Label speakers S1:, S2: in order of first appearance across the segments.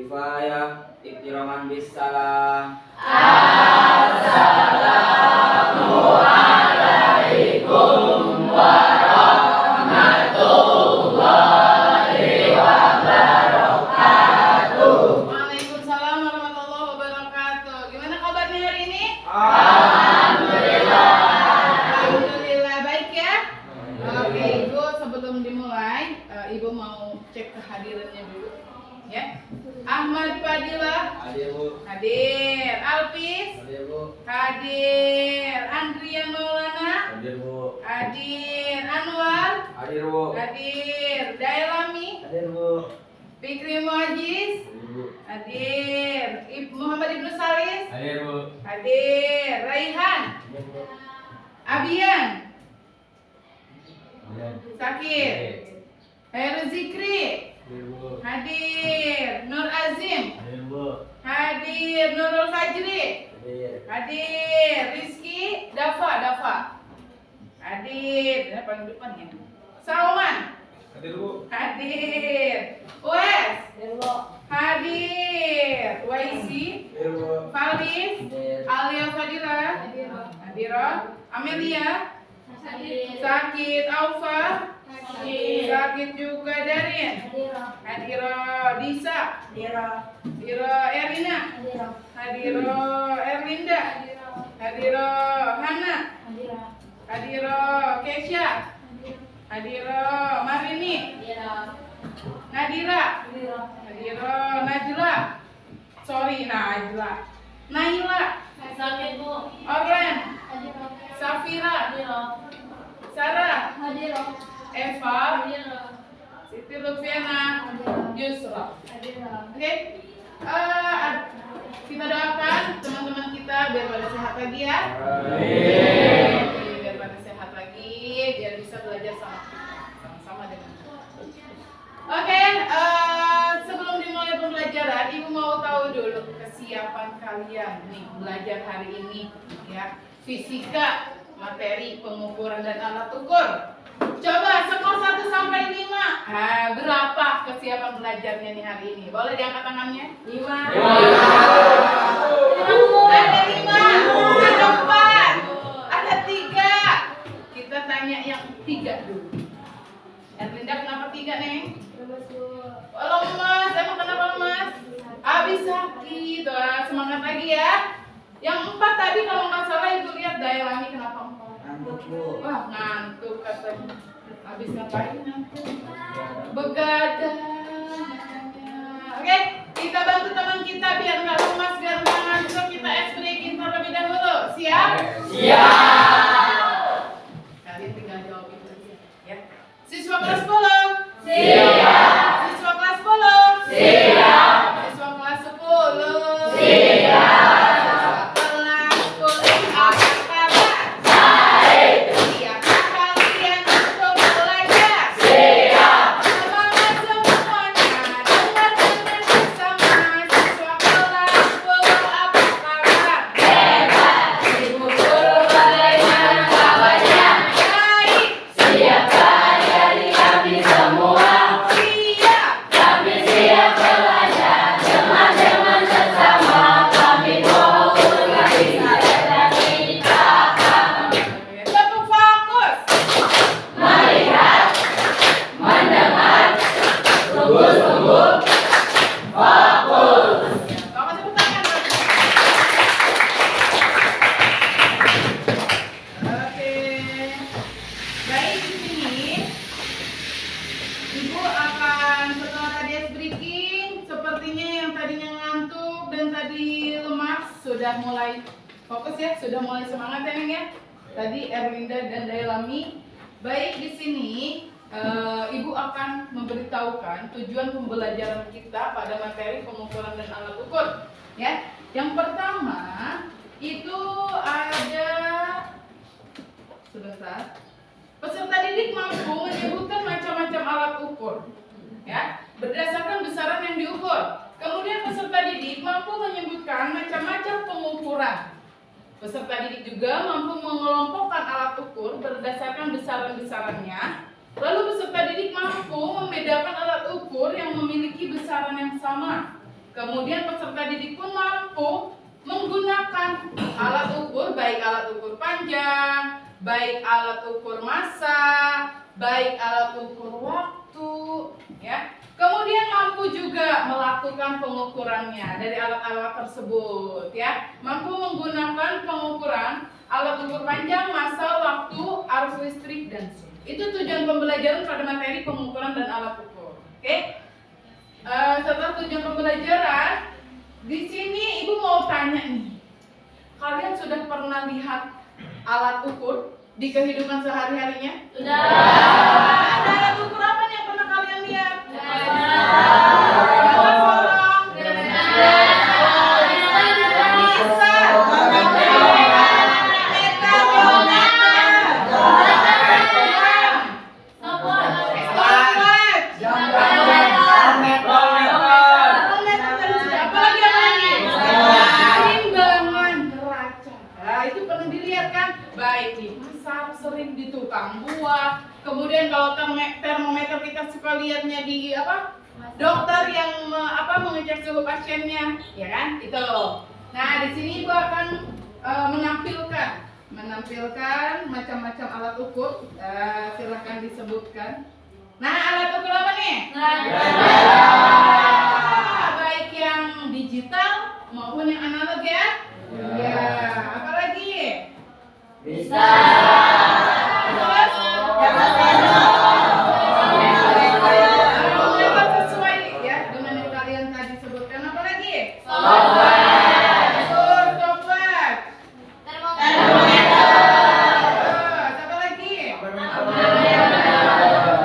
S1: kifayah, iktiraman bisalam.
S2: Assalamualaikum warahmatullahi wabarakatuh.
S3: Waalaikumsalam warahmatullahi wabarakatuh. Gimana kabarnya hari ini?
S2: Alhamdulillah.
S3: Alhamdulillah baik ya. Oke, Ibu sebelum dimulai, Ibu mau cek kehadirannya dulu, ya. Ahmad Fadila
S1: Hadir Bu.
S3: hadir, Alpis
S1: Hadir Bu.
S3: hadir, Andrian Maulana
S1: Hadir Bu.
S3: hadir, Anwar
S1: Hadir Bu.
S3: hadir, Dailami,
S1: Hadir Bu.
S3: Fikri Muajiz
S1: Hadir Bu.
S3: hadir, Muhammad Ibnu Salis
S1: Hadir Bu.
S3: hadir, Raihan,
S1: Hadir Bu.
S3: Abian
S1: Hadir.
S3: Sakir, Heru Zikri
S1: Hadir Bu.
S3: hadir, Nur Azim
S1: Hadir Bu.
S3: hadir, Nurul Fajri
S1: Hadir.
S3: hadir, Rizky Dafa hadir, paling depan ya. Salman
S1: Hadir Bu.
S3: hadir, Wes hadir, Waisi,
S1: Hadir Bu.
S3: Falis,
S1: Hadir.
S3: Alia Fadila hadir, Amelia Sakit, Aufa sakit juga, Darin hadir, Disa hadir, Erina hadir, Erlinda hadir, Hana hadir, Kesha hadir, Marini Nadira hadir, Najla Naila Orlen Safira Sarah Eva Siti Lutfiana Yusra. Oke, kita doakan teman-teman kita biar pada sehat lagi ya. Biar pada sehat lagi, biar bisa belajar sama-sama dengan kita. Oke, sebelum dimulai pembelajaran, Ibu mau tahu dulu kesiapan kalian nih belajar hari ini ya. Fisika, materi pengukuran dan alat ukur. Coba skor 1 sampai 5. Berapa kesiapan belajarnya nih hari ini? Boleh diangkat tangannya? 5. Ada 5, ada 4, ada 3. Kita tanya yang 3 dulu. Erlinda kenapa 3, Neng? Lemas, emang kenapa lemas? Habis sakit. Wah, semangat lagi ya. Yang 4 tadi kalau nggak salah Ibu lihat Dailami kenapa 4?
S1: Ngantuk Bu.
S3: Wah, ngantuk katanya. Habis ngapain ngantuk? Begadang katanya. Oke, kita bantu teman kita biar nggak lemas, biar nggak ngantuk. Kita ice breaking terlebih dahulu. Siap?
S2: Siap.
S3: Kalian tinggal jawab itu aja ya. Siswa kelas 10?
S2: Siap.
S3: Siswa kelas 10?
S2: Siap.
S3: Siswa kelas 10?
S2: Siap.
S3: Kelas 10 apa kabar?
S2: Baik.
S3: Siapkah kalian untuk belajar?
S2: Siap.
S3: Semangat semuanya, dengarkan bersama. Siswa kelas 10 apa kabar?
S2: Hebat. Ibu guru bagaimana kabarnya?
S3: Baik.
S2: Siapkah dari kami semua?
S3: Siap.
S2: Kami siap belajar. Teman-teman bersama kami fokus kami sadar kita
S3: Tetap fokus.
S2: melihat, mendengar, sungguh-sungguh fokus.
S3: Kamu tepuk tangan. Oke. Baik, di sini Ibu akan setelah tadi ice breaking, sepertinya yang tadinya ngantuk dan tadi lemas sudah mulai fokus ya, sudah mulai semangat ya Neng ya. Tadi Erlinda dan Dailami. Baik, di sini Ibu akan memberitahukan tujuan pembelajaran kita pada materi pengukuran dan alat ukur. Ya, yang pertama itu ada sebentar. Peserta didik mampu menyebutkan macam-macam alat ukur, ya, berdasarkan besaran yang diukur. Kemudian peserta didik mampu menyebutkan macam-macam pengukuran. Peserta didik juga mampu mengelompokkan alat ukur berdasarkan besaran-besarannya. Lalu peserta didik mampu membedakan alat ukur yang memiliki besaran yang sama. Kemudian peserta didik pun mampu menggunakan alat ukur, baik alat ukur panjang, baik alat ukur massa, baik alat ukur waktu, ya. Kemudian mampu juga melakukan pengukurannya dari alat-alat tersebut, ya. Mampu menggunakan pengukuran alat ukur panjang, massa, waktu, arus listrik, dan suhu. Itu tujuan pembelajaran pada materi pengukuran dan alat ukur. Oke? Setelah tujuan pembelajaran, di sini ibu mau tanya nih, kalian sudah pernah lihat alat ukur di kehidupan sehari-harinya?
S2: Sudah.
S3: Ada alat ukur apa nih yang pernah kalian lihat? Baik di pasar, sering di tukang buah. Kemudian kalau termometer kita suka lihatnya di apa? Dokter yang mengecek suhu pasiennya, ya kan? Itu. Nah, di sini ibu akan menampilkan macam-macam alat ukur. Silahkan disebutkan. Nah, alat ukur apa nih? Baik yang digital maupun yang analog ya. Ya, apa lagi?
S2: Bisa.
S3: Sesuai ya dengan yang kalian tadi sebutkan. Apa lagi? Stopwatch.
S2: Termometer.
S3: Apa lagi?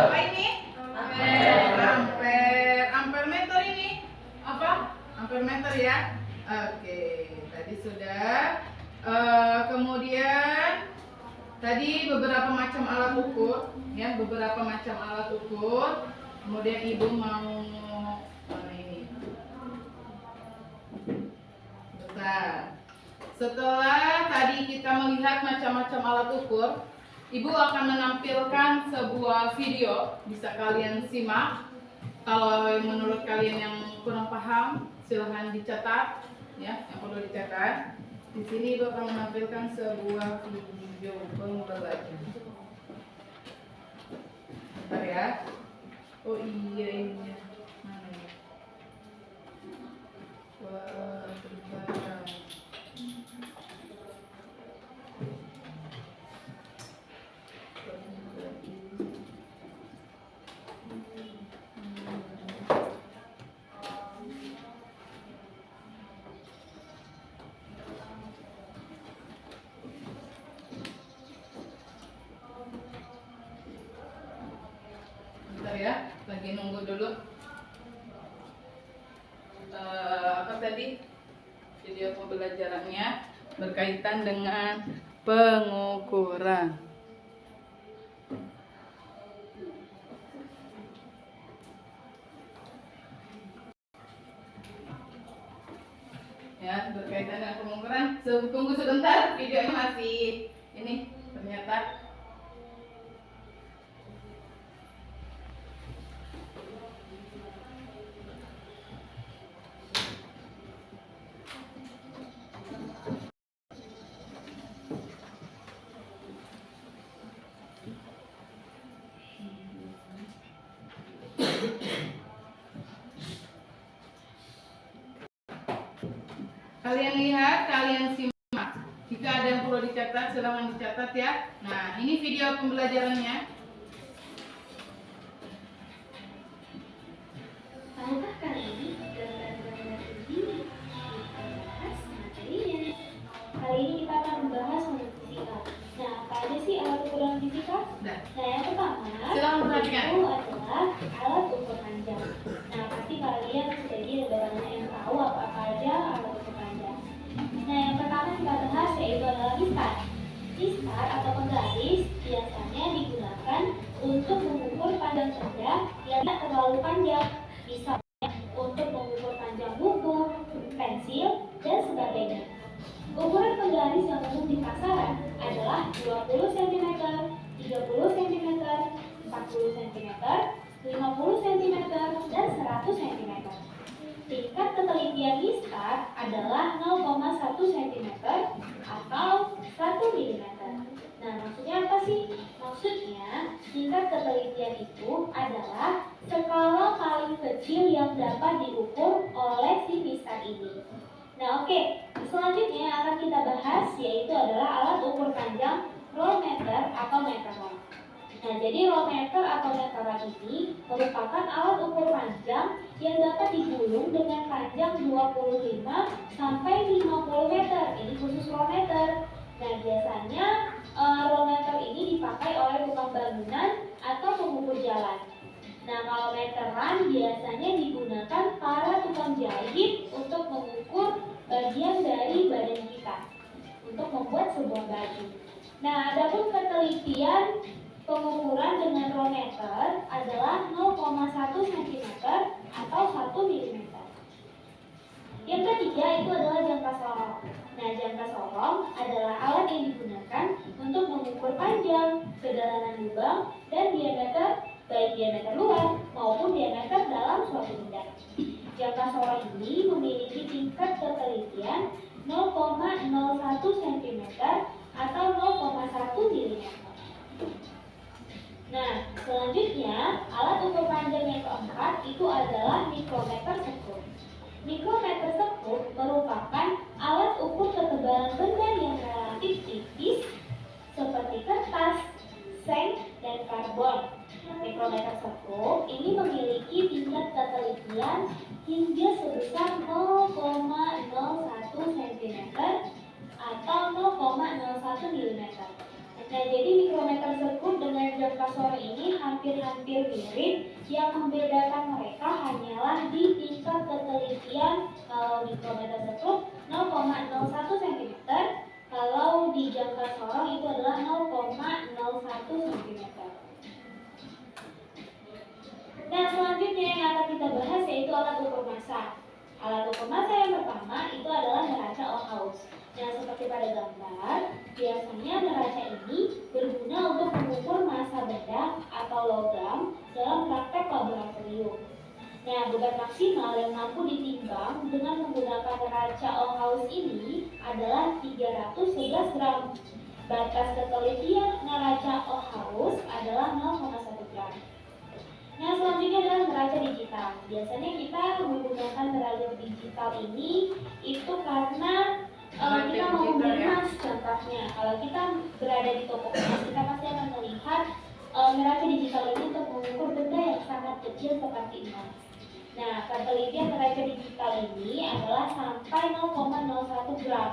S3: Apa ini? Ampermeter ini apa? Ampermeter ya. Oke, tadi sudah. Kemudian tadi beberapa macam alat ukur, ya, beberapa macam alat ukur. Kemudian ibu mau mana ini? Bentar. Setelah tadi kita melihat macam-macam alat ukur, ibu akan menampilkan sebuah video, bisa kalian simak. Kalau menurut kalian yang kurang paham, silahkan dicatat, ya, yang perlu dicatat. Di sini ibu akan menampilkan sebuah video pembelajaran. Bentar ya. Oh iya ini. Mana ya? Wah, terbaru. Ya, lagi nunggu dulu. Apa tadi video pembelajarannya berkaitan dengan pengukuran. Ya, berkaitan dengan pengukuran. Tunggu sebentar, videonya masih ini ternyata. Kalian lihat, kalian simak. Jika ada yang perlu dicatat, silahkan dicatat ya. Nah, ini video pembelajarannya.
S2: Tahukah kalian gambar-gambar ini bahas materinya? Kali ini kita akan membahas mengenai fisika. Nah, apa aja sih alat ukuran fisika?
S3: Nah,
S2: Yang pertama,
S3: Silakan perhatikan.
S2: itu adalah alat ukur panjang. Nah, pasti kalian jadi ada banyak yang tahu apa aja alat ukur panjang. Nah, yang pertama kita bahas yaitu adalah mistar. Mistar atau penggaris biasanya digunakan untuk mengukur panjang benda yang tidak terlalu panjang. Misalnya untuk mengukur panjang buku, pensil, dan sebagainya. Ukuran penggaris yang umum di pasaran adalah 20 cm, 30 cm, 40 cm, 50 cm, dan 100 cm. Tingkat ketelitian Maksudnya, tingkat ketelitian itu adalah skala paling kecil yang dapat diukur oleh si mistar ini. Nah, oke. Selanjutnya yang akan kita bahas yaitu adalah alat ukur panjang rollmeter atau meteran. Nah, jadi rollmeter atau meteran ini merupakan alat ukur panjang yang dapat digulung dengan panjang 25 sampai 50 meter. Ini khusus rollmeter. Nah, biasanya rollmeter ini dipakai oleh tukang bangunan atau pengukur jalan. Nah, kalau meteran biasanya digunakan para tukang jahit untuk mengukur bagian dari badan kita untuk membuat sebuah baju. Nah, adapun ketelitian pengukuran dengan rollmeter adalah 0,1 cm atau 1 mm. Yang ketiga itu adalah jangka sorong. Nah, jangka sorong adalah alat yang digunakan untuk mengukur panjang, kedalaman lubang, dan diameter, baik diameter luar maupun diameter dalam suatu benda. Jangka sorong ini memiliki tingkat ketelitian 0,01 cm atau 0,1 mm. Nah, selanjutnya alat ukur panjang yang keempat itu adalah mikrometer sekrup. Mikrometer sekrup merupakan alat ukur ketebalan benda yang relatif tipis seperti kertas, seng, dan karbon. Mikrometer sekrup ini memiliki tingkat ketelitian hingga sebesar 0,01 cm atau 0,01 mm. Nah, jadi mikrometer sekrup dengan jangka sorong ini hampir-hampir mirip. Yang membedakan mereka hanyalah di tingkat ketelitian. Kalau mikrometer sekrup 0,01 cm, kalau di jangka sorong itu adalah 0,01 cm. Nah, selanjutnya yang akan kita bahas yaitu alat ukur massa. Alat ukur massa yang pertama itu adalah neraca Ohlhaus. Nah, seperti pada gambar, biasanya neraca ini berguna untuk mengukur massa benda atau logam dalam praktek laboratorium. Nah, beban maksimal yang mampu ditimbang dengan menggunakan neraca Ohlhaus ini adalah 311 gram. Batas ketelitian neraca Ohlhaus adalah 0,1 gram. Nah, selanjutnya adalah neraca digital. Biasanya kita menggunakan neraca digital ini itu karena kita mau membeli emas contohnya. Kalau kita berada di toko emas, kita pasti akan melihat neraca digital ini untuk mengukur benda yang sangat kecil seperti emas. Nah, ketelitian neraca digital ini adalah sampai 0,01 gram.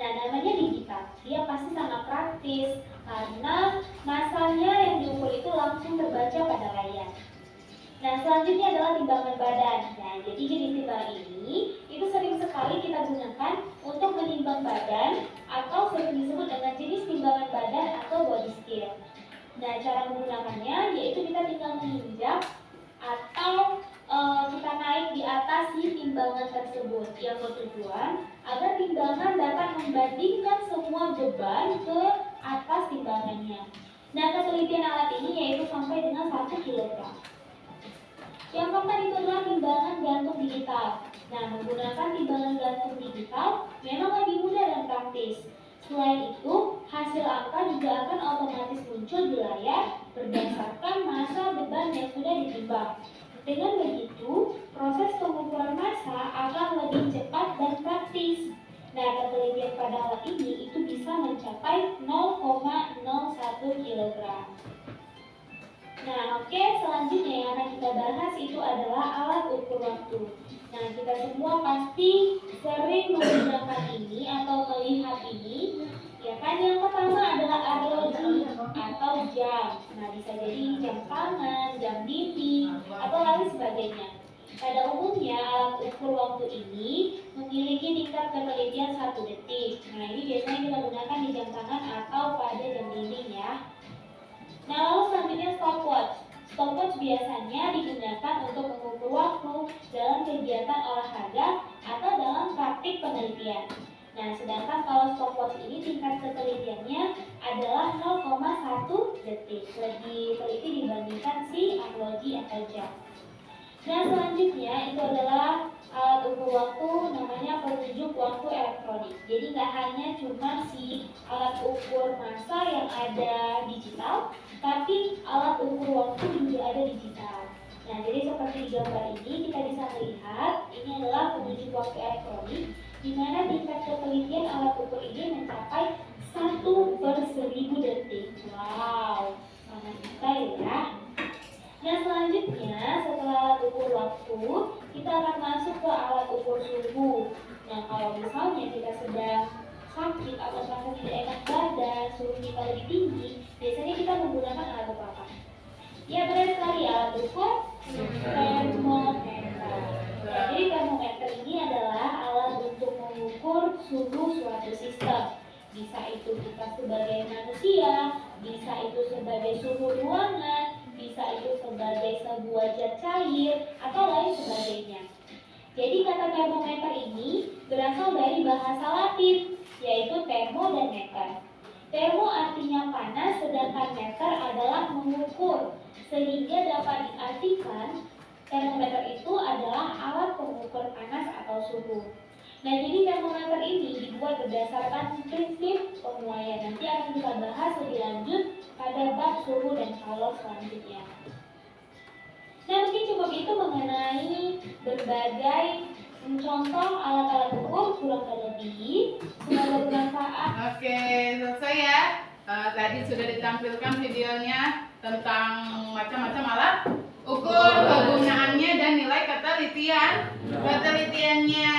S2: Nah, namanya digital, dia pasti sangat praktis karena masanya yang diukur itu langsung terbaca pada layar. Nah, selanjutnya adalah timbangan badan. Nah, jadi jenis timbangan ini itu sering sekali kita gunakan untuk menimbang badan atau sering disebut dengan jenis timbangan badan atau body scale. Nah, cara menggunakannya yaitu kita tinggal menginjak atau kita naik di atas si timbangan tersebut yang bertujuan agar timbangan dapat membandingkan semua beban ke atas timbangannya. Nah, ketelitian alat ini yaitu sampai dengan 1 kg. Yang keempat itu adalah timbangan gantung digital. Nah, menggunakan timbangan gantung digital memang lebih mudah dan praktis. Selain itu, hasil angka juga akan otomatis muncul di layar berdasarkan massa beban yang sudah ditimbang. Dengan begitu, proses pengukuran massa akan lebih cepat dan praktis. Nah, ketelitian pada alat ini itu bisa mencapai 0,01 kg. Nah, oke, selanjutnya yang akan kita bahas itu adalah alat ukur waktu. Nah, kita semua pasti sering menggunakan ini atau melihat ini. Ya kan, yang pertama adalah arloji atau jam. Nah, bisa jadi jam tangan, jam dinding, atau lain sebagainya. Pada umumnya, alat ukur waktu ini memiliki tingkat ketelitian 1 detik. Nah, ini biasanya kita gunakan di jam tangan atau pada jam dinding ya. Nah, lalu selanjutnya stopwatch. Stopwatch biasanya digunakan untuk mengukur waktu dalam kegiatan olahraga atau dalam praktik penelitian. Nah, sedangkan kalau stopwatch ini tingkat ketelitiannya adalah 0,1 detik, lebih teliti dibandingkan si arloji atau jam. Nah, selanjutnya itu adalah alat ukur waktu namanya penunjuk waktu elektronik. Jadi nggak hanya cuma si alat ukur massa yang ada digital, tapi alat ukur waktu juga ada digital. Nah, jadi seperti di gambar ini kita bisa melihat ini adalah penunjuk waktu elektronik, di mana tingkat ketelitian alat ukur ini mencapai 1/1000 detik. Wow, sangat detail ya. Nah, selanjutnya setelah alat ukur waktu, kita akan masuk ke alat ukur suhu. Nah, kalau misalnya kita sedang sakit atau merasa tidak enak badan, suhu kita lebih tinggi, biasanya kita menggunakan alat ukur apa? Ya, benar sekali, alat ukur termometer. Nah, jadi termometer ini adalah alat untuk mengukur suhu suatu sistem. Bisa itu kita sebagai manusia, bisa itu sebagai suhu ruangan, bisa itu sebagai sebuah zat cair, atau lain sebagainya. Jadi kata termometer ini berasal dari bahasa Latin, yaitu thermo dan meter. Thermo artinya panas, sedangkan meter adalah mengukur, sehingga dapat diartikan termometer itu adalah alat pengukur panas atau suhu. Nah, jadi termometer ini dibuat berdasarkan prinsip penguaian. Nanti akan kita bahas lebih lanjut pada bab suhu dan kalor selanjutnya. Nah, mungkin cukup itu mengenai berbagai contoh alat-alat ukur kurang lebih. Semoga bermanfaat.
S3: Oke, selesai ya. Tadi sudah ditampilkan videonya tentang macam-macam alat ukur, kegunaannya dan nilai ketelitiannya.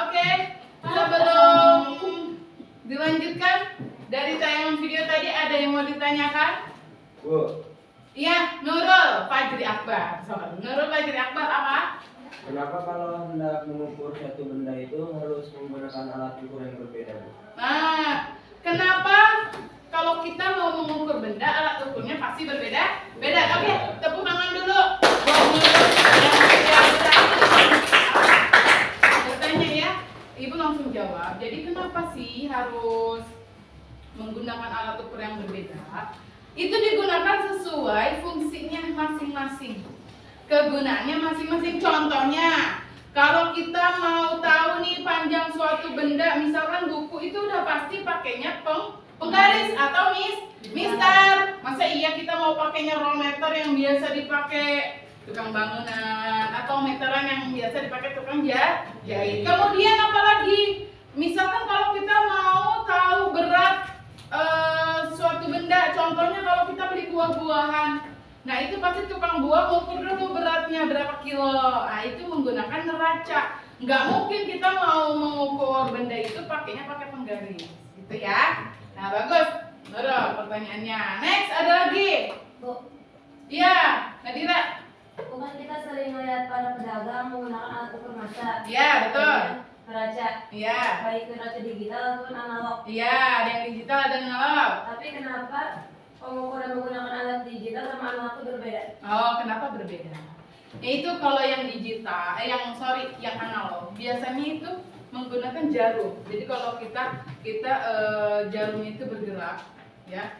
S3: Oke, sebelum dilanjutkan dari tayangan video tadi ada yang mau ditanyakan?
S1: Bu,
S3: Iya, Nurul Fajri Akbar. Sobat Nurul Fajri Akbar apa?
S1: kenapa kalau hendak mengukur satu benda itu harus menggunakan alat ukur yang berbeda, Bu?
S3: Nah, kenapa kalau kita mau mengukur benda alat ukurnya pasti berbeda? Beda. Oke, tepuk tangan dulu. Buat Nurul yang bertanya ya. Ibu langsung jawab. Jadi kenapa sih harus menggunakan alat ukur yang berbeda? Itu digunakan sesuai fungsinya masing-masing, kegunaannya masing-masing. Contohnya, kalau kita mau tahu nih panjang suatu benda, misalkan buku itu udah pasti pakainya penggaris atau mister. Masa iya kita mau pakainya rollmeter yang biasa dipakai tukang bangunan, atau meteran yang biasa dipakai tukang jahit. Kemudian apalagi, misalkan kalau kita mau tahu berat suatu benda, contohnya kalau kita beli buah-buahan, nah itu pasti tukang buah ngukur dulu beratnya berapa kilo. Nah itu menggunakan neraca. Nggak mungkin kita mau mengukur benda itu pakainya pakai penggaris, gitu ya. Nah bagus, Nurul pertanyaannya. Next ada lagi.
S4: Bu,
S3: Iya, Nadira.
S4: bukan kita sering lihat para pedagang menggunakan alat ukur massa.
S3: Iya betul.
S4: Neraca,
S3: Iya.
S4: baik neraca digital ataupun analog.
S3: Iya, ada yang digital ada yang analog.
S4: Tapi kenapa pengukuran menggunakan alat digital sama analog itu berbeda?
S3: Oh, kenapa berbeda? Itu kalau yang digital, yang analog, biasanya itu menggunakan jarum. Jadi kalau kita jarumnya itu bergerak, ya,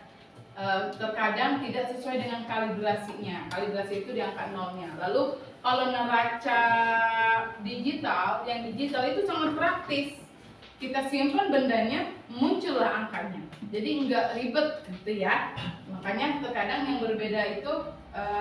S3: terkadang tidak sesuai dengan kalibrasinya. Kalibrasi itu di angka nolnya. Lalu kalau neraca digital, yang digital itu sangat praktis. Kita simpan bendanya, muncullah angkanya. Jadi nggak ribet gitu ya. Makanya terkadang yang berbeda itu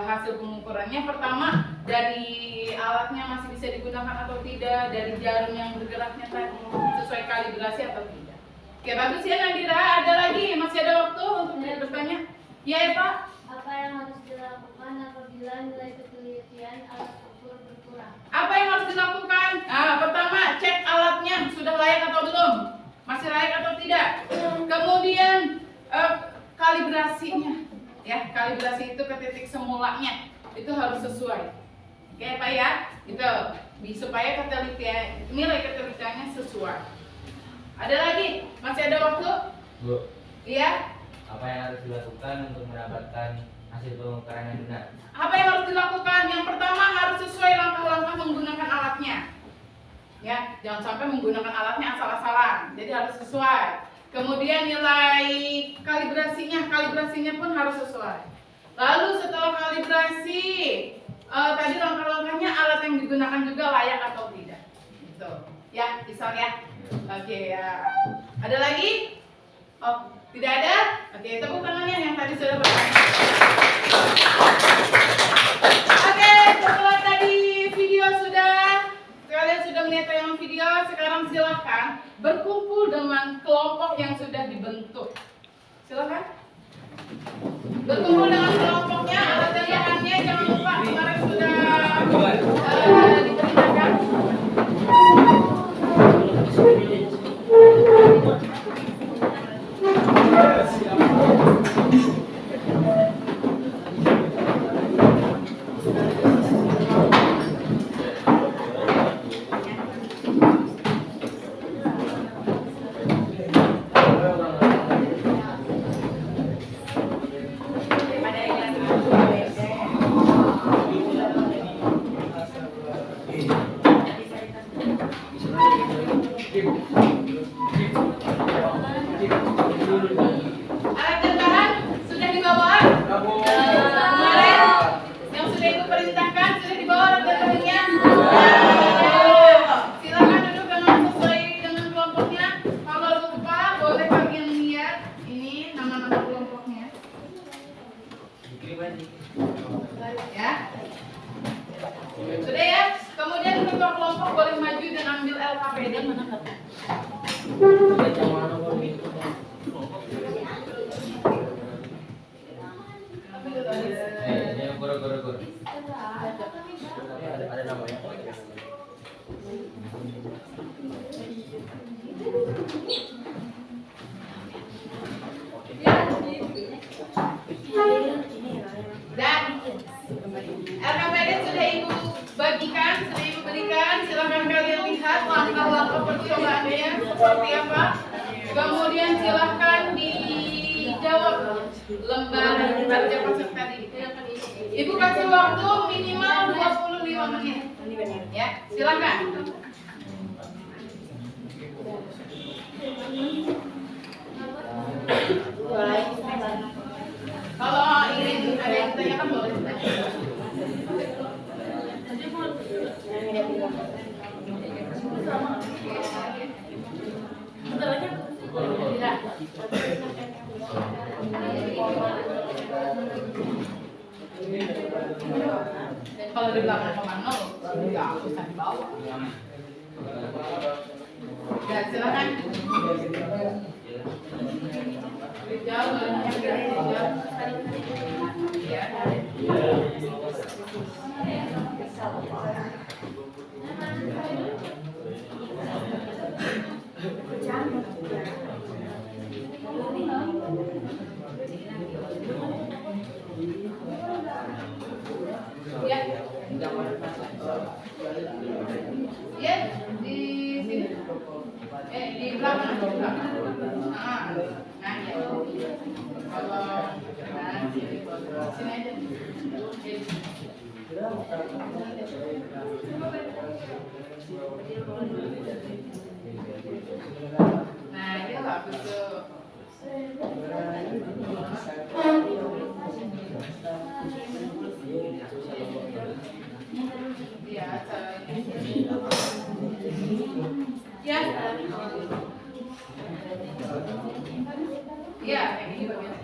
S3: hasil pengukurannya, pertama dari alatnya masih bisa digunakan atau tidak, dari jarum yang bergeraknya tadi sesuai kalibrasi atau tidak. Oke, bagus ya Nadira. Ada lagi? Masih ada waktu untuk bertanya? Ya Pak.
S2: Apa yang harus dilakukan apabila nilai ketelitian alat ukur berkurang?
S3: Apa yang harus dilakukan? Nah, pertama cek alatnya sudah layak atau belum, masih layak atau tidak. Kemudian kalibrasinya, ya kalibrasi itu ke titik semulanya itu harus sesuai. Oke Pak ya, gitu. Supaya nilai ketelitiannya sesuai. Ada lagi? Masih ada waktu?
S5: Bu,
S3: Iya.
S5: apa yang harus dilakukan untuk mendapatkan hasil pengukuran yang benar?
S3: Apa yang harus dilakukan? Yang pertama harus sesuai langkah-langkah menggunakan alatnya. Ya, jangan sampai menggunakan alatnya asal-asalan. Jadi harus sesuai. Kemudian nilai kalibrasinya pun harus sesuai. Lalu setelah kalibrasi, tadi langkah-langkahnya alat yang digunakan juga layak atau tidak. Misal ya. Oke ya. Ada lagi? Oh, tidak ada? Oke, tepuk tangannya yang tadi sudah bertanya. Oke, setelah tadi video kalian sudah melihat tayangan video, sekarang silahkan berkumpul dengan kelompok yang sudah dibentuk. Silahkan. Berkumpul dengan kelompoknya, alat dan bahannya jangan lupa kemarin sudah diperintahkan. Alat dan bahan sudah dibawa? Kemarin yang sudah ibu perintahkan sudah dibawa alat dan bahannya? Silakan duduk dengan sesuai dengan kelompoknya. Kalau lupa boleh kalian lihat ini nama-nama kelompoknya. Ya. Sudah ya. Kemudian ketua kelompok boleh maju dan ambil LKPD.
S1: Ada namanya.
S3: Dan LKPD sudah ibu bagikan, sudah ibu berikan. Silakan kalian lihat langkah-langkah percobaannya seperti apa. Kemudian silakan dijawab lembar baca pasang tadi. Ibu kasih waktu minimal 25 menit. Ya, silakan. Kalau ingin ada yang ditanyakan boleh ditanya. Tidak. Kalau di belakang pemanul, nggak usah dibawa. Ya, silakan. Rijal, ya. Ya, di sini. Di belakang. Nah, ya. Kalau sini aja. Nah, ini lah betul. Ya. Ya, ini bagian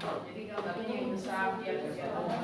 S3: Jadi gambarnya yang besar biar kelihatan.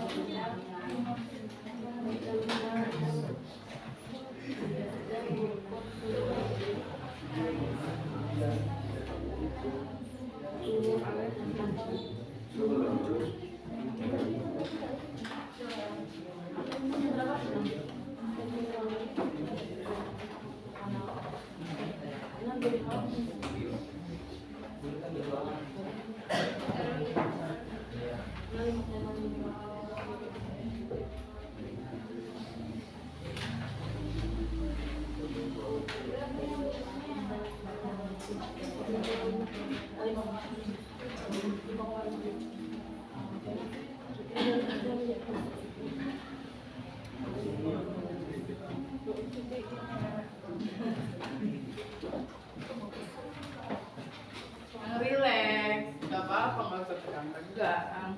S3: Relax, nggak apa-apa, nggak usah tegang-tegang.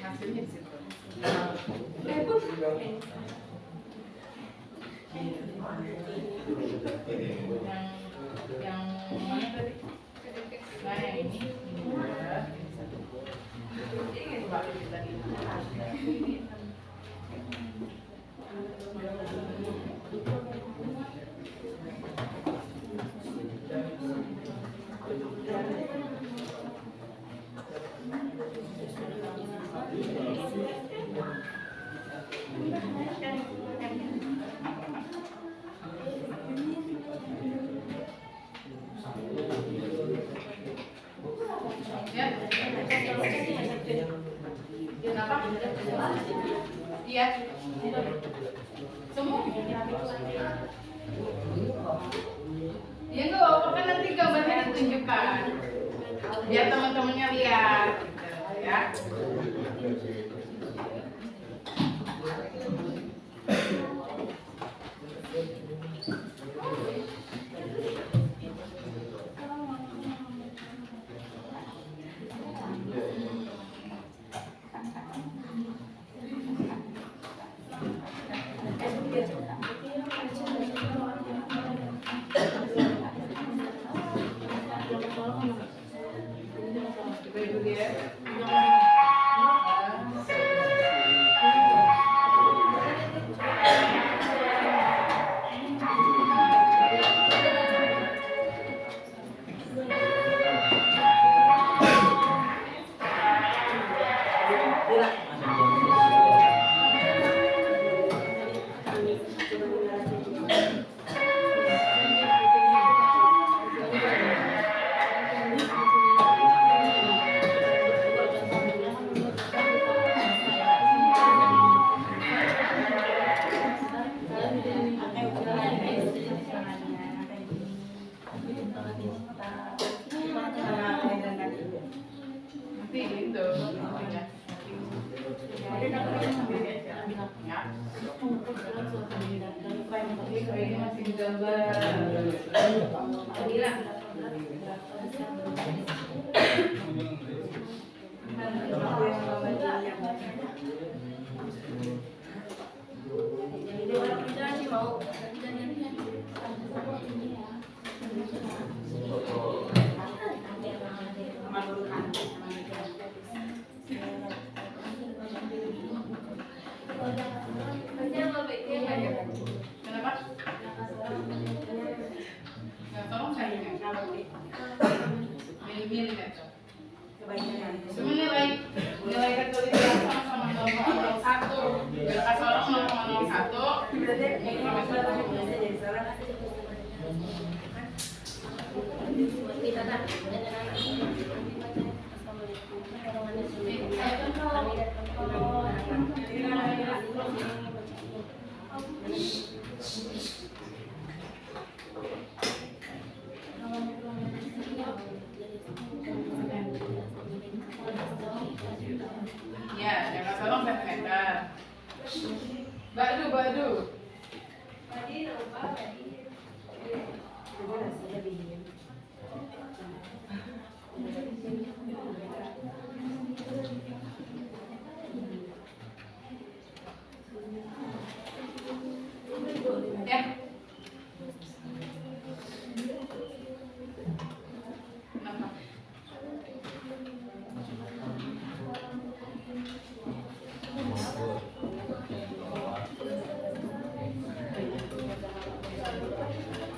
S3: Hasilnya di situ. Yang mana tadi? Nah, yang ini. Coba kita lihat. Kenapa? Iya. Semua? Ya nggak apa-apa, kan nanti gambarnya ditunjukkan biar teman-temannya lihat gitu, ya. Ini masih gambar.
S4: Jadi orang pindah sih mau.
S3: Kenapa? Nggak, tolong saya milih kan. Cuma nilai ketelitian sama 0,01. Kasih orang 0,01. Ya, jangan tolong meter. Badu. Ya. Kenapa?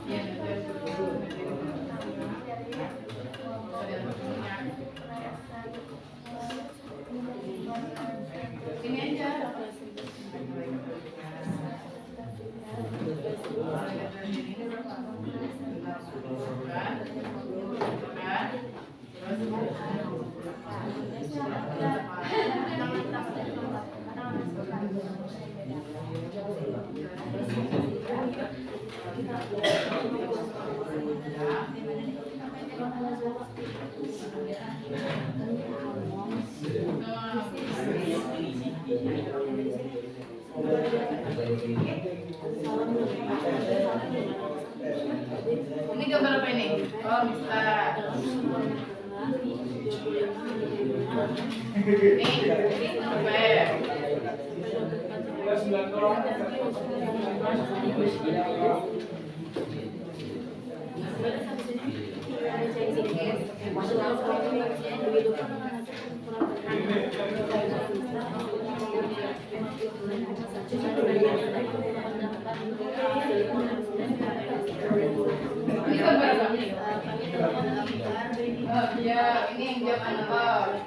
S3: Ya, ini aja. Ini gambar apa ini? Oh, bisa. Ini novel. Ini gambar apa? Oh iya, ini yang jam analog.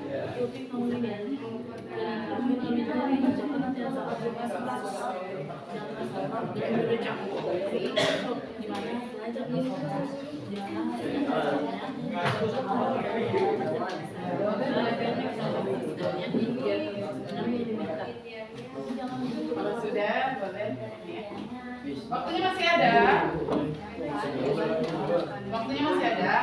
S3: Kalau sudah, boleh. Waktunya masih ada. Waktunya masih ada.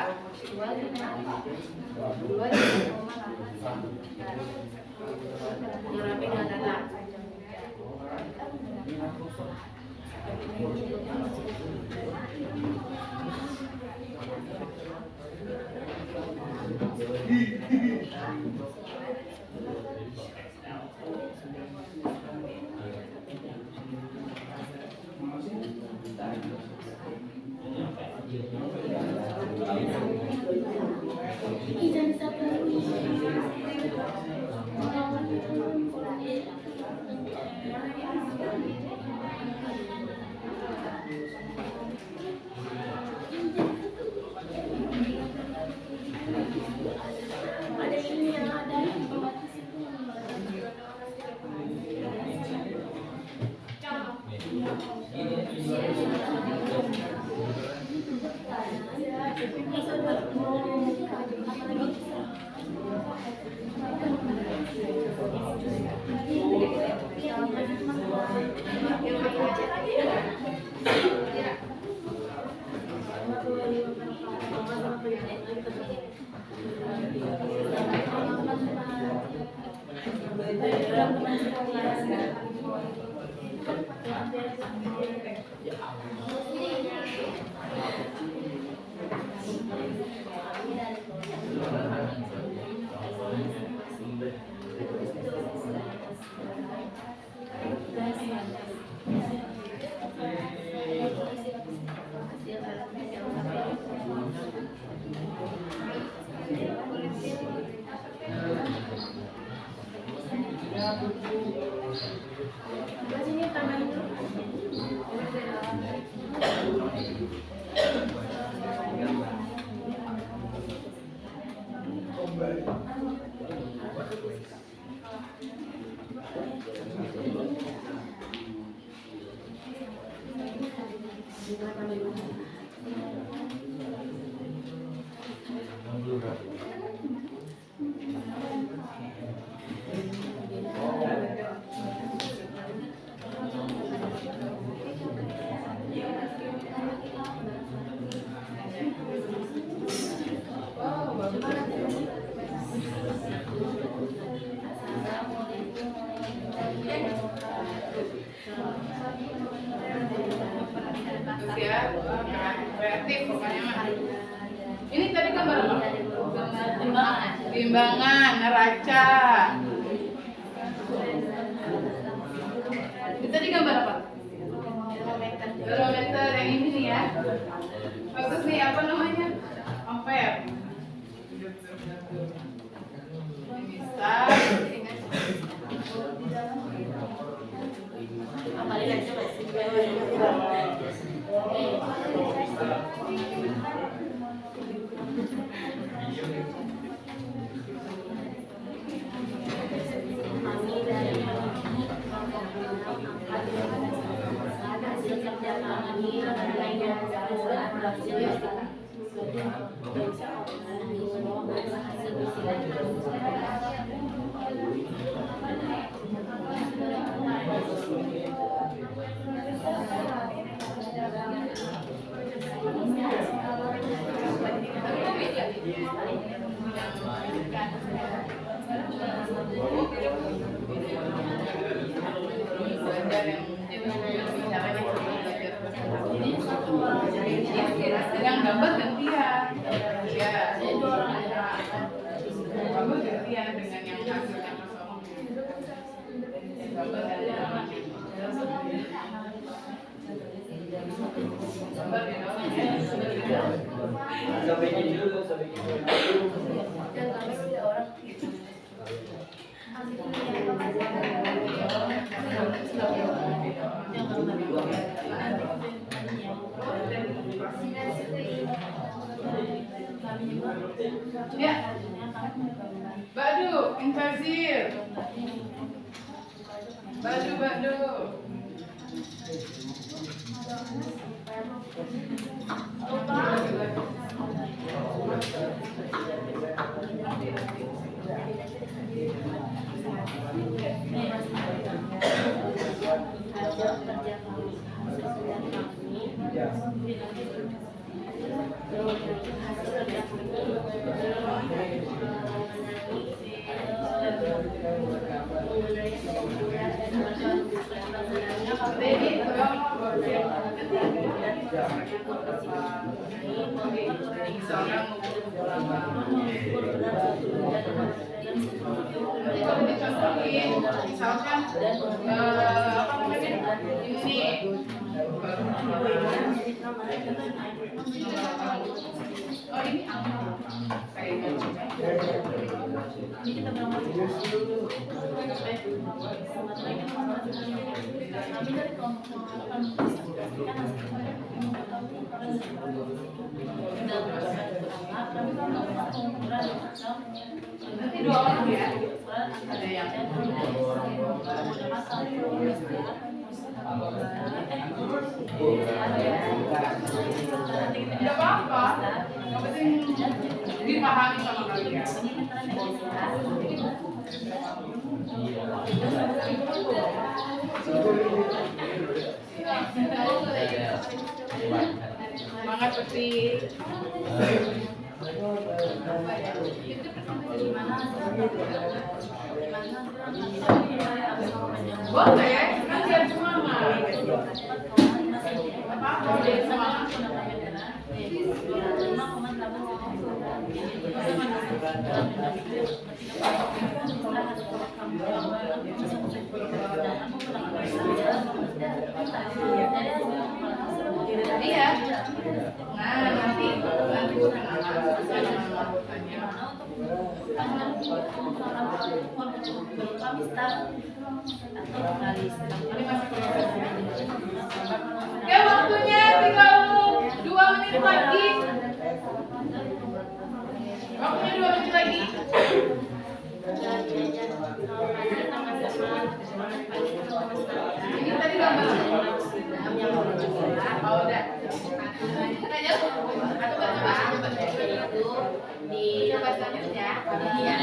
S3: Terus ya, kreatif pokoknya mah. Ini tadi gambar apa? Timbangan, neraca. Ini tadi gambar apa? Kilometer yang ini nih ya. Bagus nih, apa namanya? Ampere. Bisa. Yang gambar gantian, ya. Gambar gantian dengan yang hasilnya kosong. Gambar gantian. Gambar di bawah ya.
S1: Sampai gini dulu, sampai gini dulu.
S3: Ya, Badu, Infazir. Badu. Kalau dicontohin, misalkan apa namanya ini oh ini nanti dua orang ya, ada yang tidak apa-apa, yang penting dipahami sama kalian. Semangat petik. Boleh ya, kan biar semangat. Jadi semangat. Iya. Nah, nanti kenalan anggotanya. Oke, waktunya tinggal 2 menit lagi. Waktunya 2 menit lagi. Ini tadi gambar. Oh, udah. Kita jauh. Atau coba coba selanjutnya. Iya.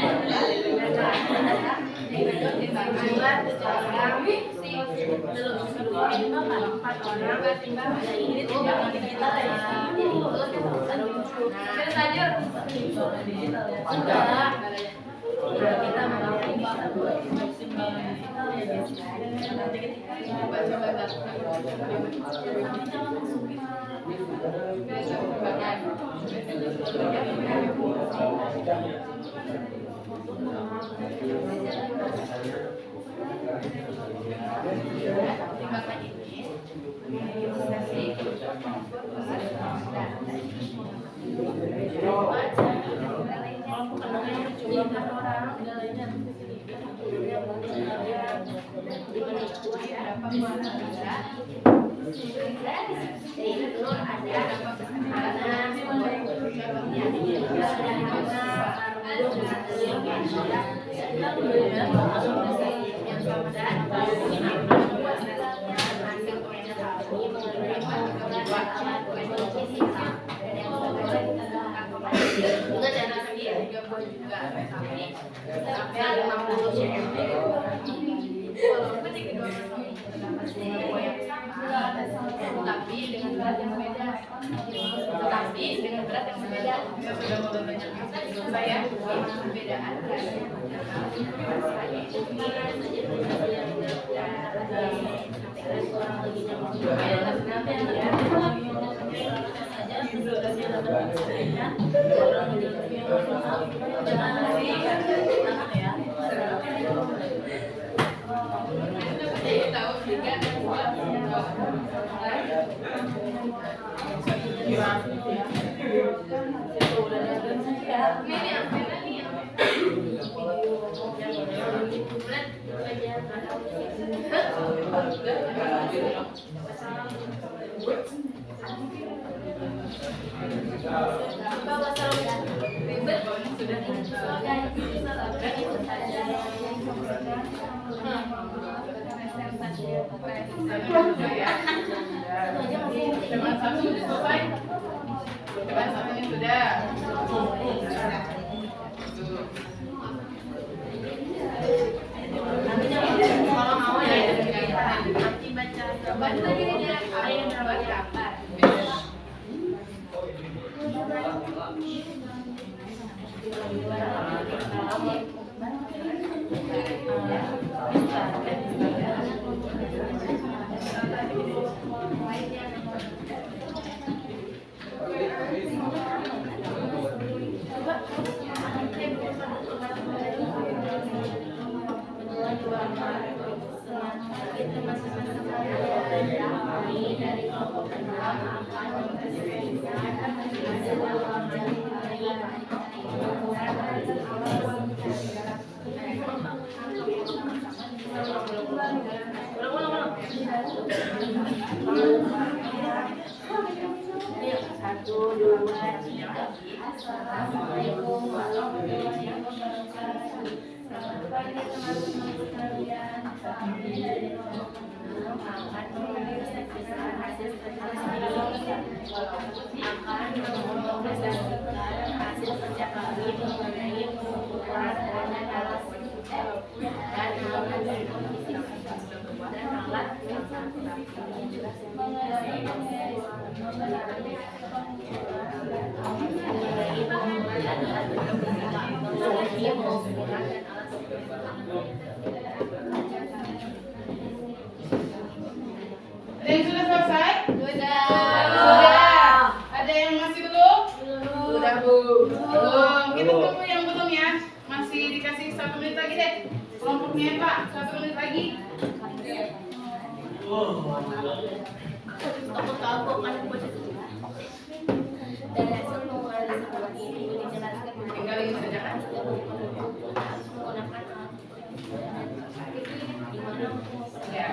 S3: Ada yang sudah selesai? Sudah. deh. Kelompoknya Pak, 1 menit lagi.
S2: Aku tahu kok kan dari hasil pengukuran sekolah ini dijelaskan
S3: Tinggal ini saja kan.
S2: harus menggunakan alat di mana
S3: Ya.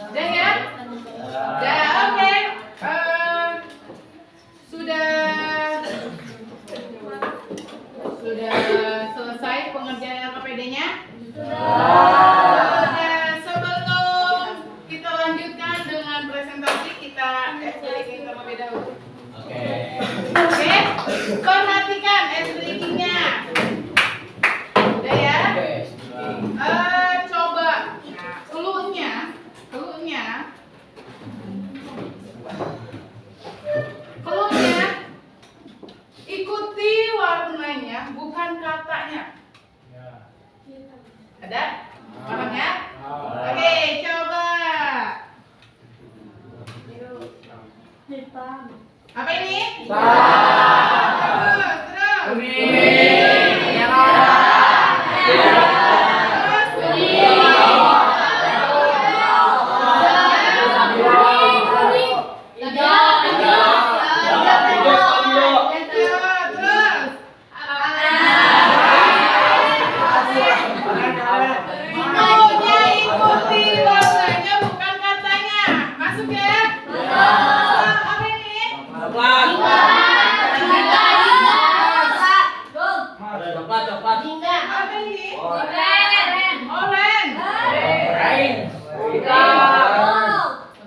S3: Udah ya? Ya, oke. Sudah selesai pengerjaan LKPD-nya? Sebelum kita lanjutkan dengan presentasi, kita explain terlebih dahulu. Oke, perhatikan explain-nya. Udah ya? Coba. Nah, clue-nya ikuti warnanya, bukan katanya. Ada? Warnanya? Oke, coba. Apa ini? Terus. Ikuti warnanya, bukan katanya. Masuk ya? Apa ini? Apa ini? Orange.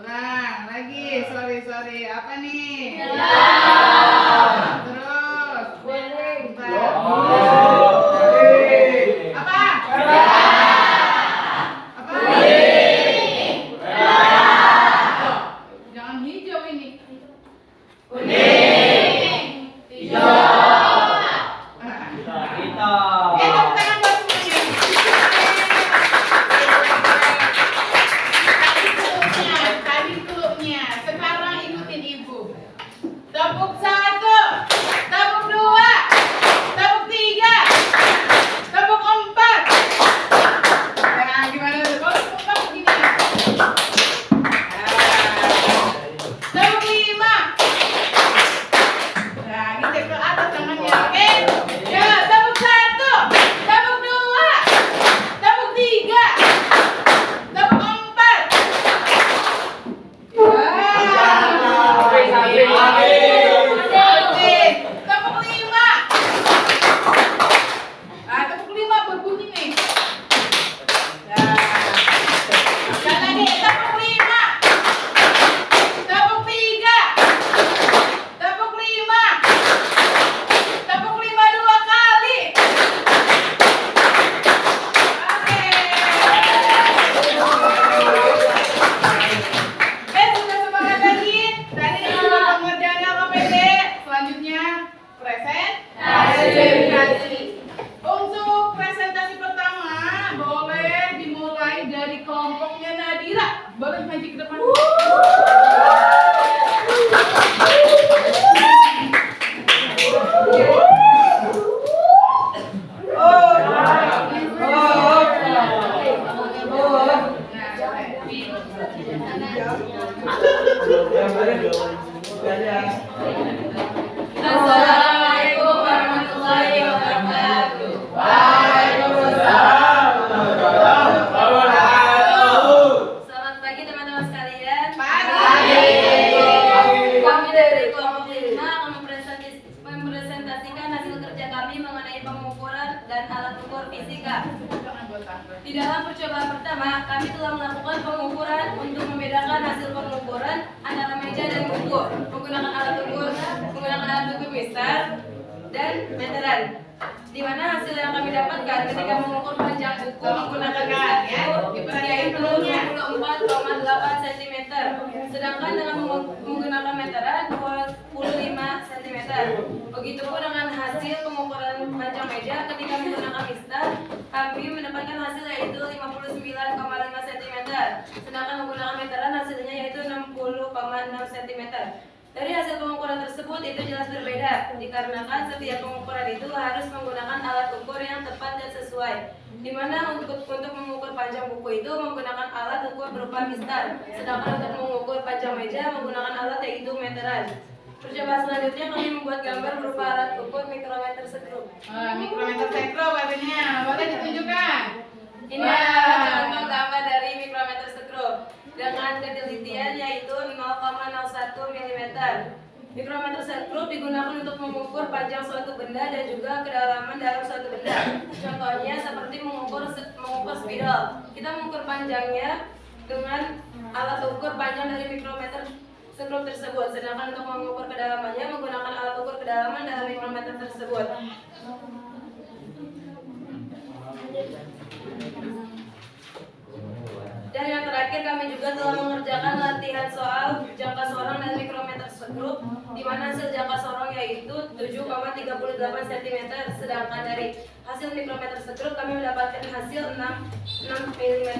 S3: Ulang lagi, sorry. Apa nih? Terus. Apa? Jangan hijau ini. Tepuk tangan buat semuanya. Tadi klubnya. Sekarang ikutin ibu. Tepuk 1, tepuk 2, tepuk 3, tepuk 4. Nah, gimana tuh? Kalau tepuk 4 begini. Tepuk 5. Nah, ngecek ke atas tangannya, oke? Ya, tepuk 1, tepuk 2, tepuk 3, tepuk 4. Tepuk 5. Ah, tepuk 5 berbunyi nih. Nah, sekali lagi, tepuk 5. Tepuk 3. Tepuk 5. Tepuk 5 2 kali. Oke, sudah semangat lagi. Tadi sudah pengerjaan LKPD. Selanjutnya presentasi. Untuk presentasi pertama boleh dimulai dari kelompoknya Nadira. Boleh maju ke depan.
S4: Assalamualaikum warahmatullahi wabarakatuh. Selamat pagi teman-teman sekalian. Kami dari kelompok 5 akan mempresentasikan hasil kerja kami mengenai pengukuran dan alat ukur fisika. Di dalam percobaan pertama, kami telah melakukan pengukuran untuk membedakan hasil pengukuran antara meja dan buku menggunakan alat ukur mistar dan meteran. Di mana hasil yang kami dapatkan ketika mengukur panjang buku menggunakan mistar yaitu 24,8 cm, sedangkan dengan menggunakan meteran 25 cm. Begitupun dengan hasil pengukuran panjang meja ketika menggunakan mistar, kami mendapatkan mendapatkan hasil yaitu 59,5 cm. Sedangkan menggunakan meteran hasilnya yaitu 60,6 cm. Dari hasil pengukuran tersebut itu jelas berbeda, dikarenakan setiap pengukuran itu harus menggunakan alat ukur yang tepat dan sesuai. Di mana untuk mengukur panjang buku itu menggunakan alat ukur berupa mistar, sedangkan untuk mengukur panjang meja menggunakan alat yaitu meteran. Percobaan selanjutnya kami membuat gambar berupa alat ukur mikrometer skrup.
S3: Mikrometer skrup katanya, boleh ditunjukkan?
S4: Ini adalah contoh gambar dari mikrometer skrup dengan ketelitian yaitu 0,01 mm. Mikrometer skrup digunakan untuk mengukur panjang suatu benda dan juga kedalaman dalam suatu benda. Contohnya seperti mengukur spidol. Kita mengukur panjangnya dengan alat ukur panjang dari mikrometer skrup tersebut. Sedangkan untuk mengukur kedalamannya menggunakan alat ukur kedalaman dalam mikrometer tersebut. Dan yang terakhir kami juga telah mengerjakan latihan soal jangka sorong dan mikrometer skrup, di mana hasil jangka sorong yaitu 7,38 cm, sedangkan dari hasil mikrometer skrup kami mendapatkan hasil 6 mm.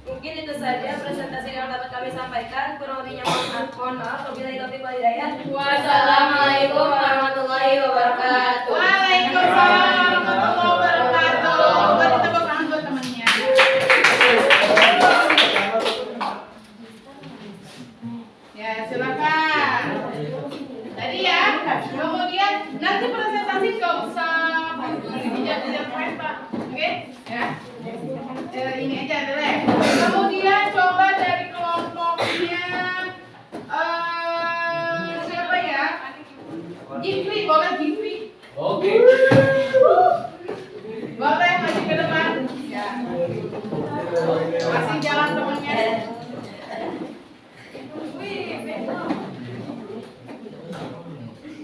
S4: Mungkin itu saja presentasi yang dapat kami sampaikan. Kurang lebihnya mohon maaf. Wabillahi taufiq wal hidayah. Wassalamualaikum warahmatullahi wabarakatuh.
S3: Waalaikumsalam warahmatullahi wabarakatuh. Beri tepuk tangan buat temannya. Ya, silakan. Tadi ya, kemudian nanti presentasi nggak usah dijawab Pak, oke? Ya, ini aja deh. Kemudian coba dari kelompoknya siapa ya? Jifri, boleh Jifri?
S5: Oke.
S3: Boleh maju ke depan. Ya. Kasih jalan temannya.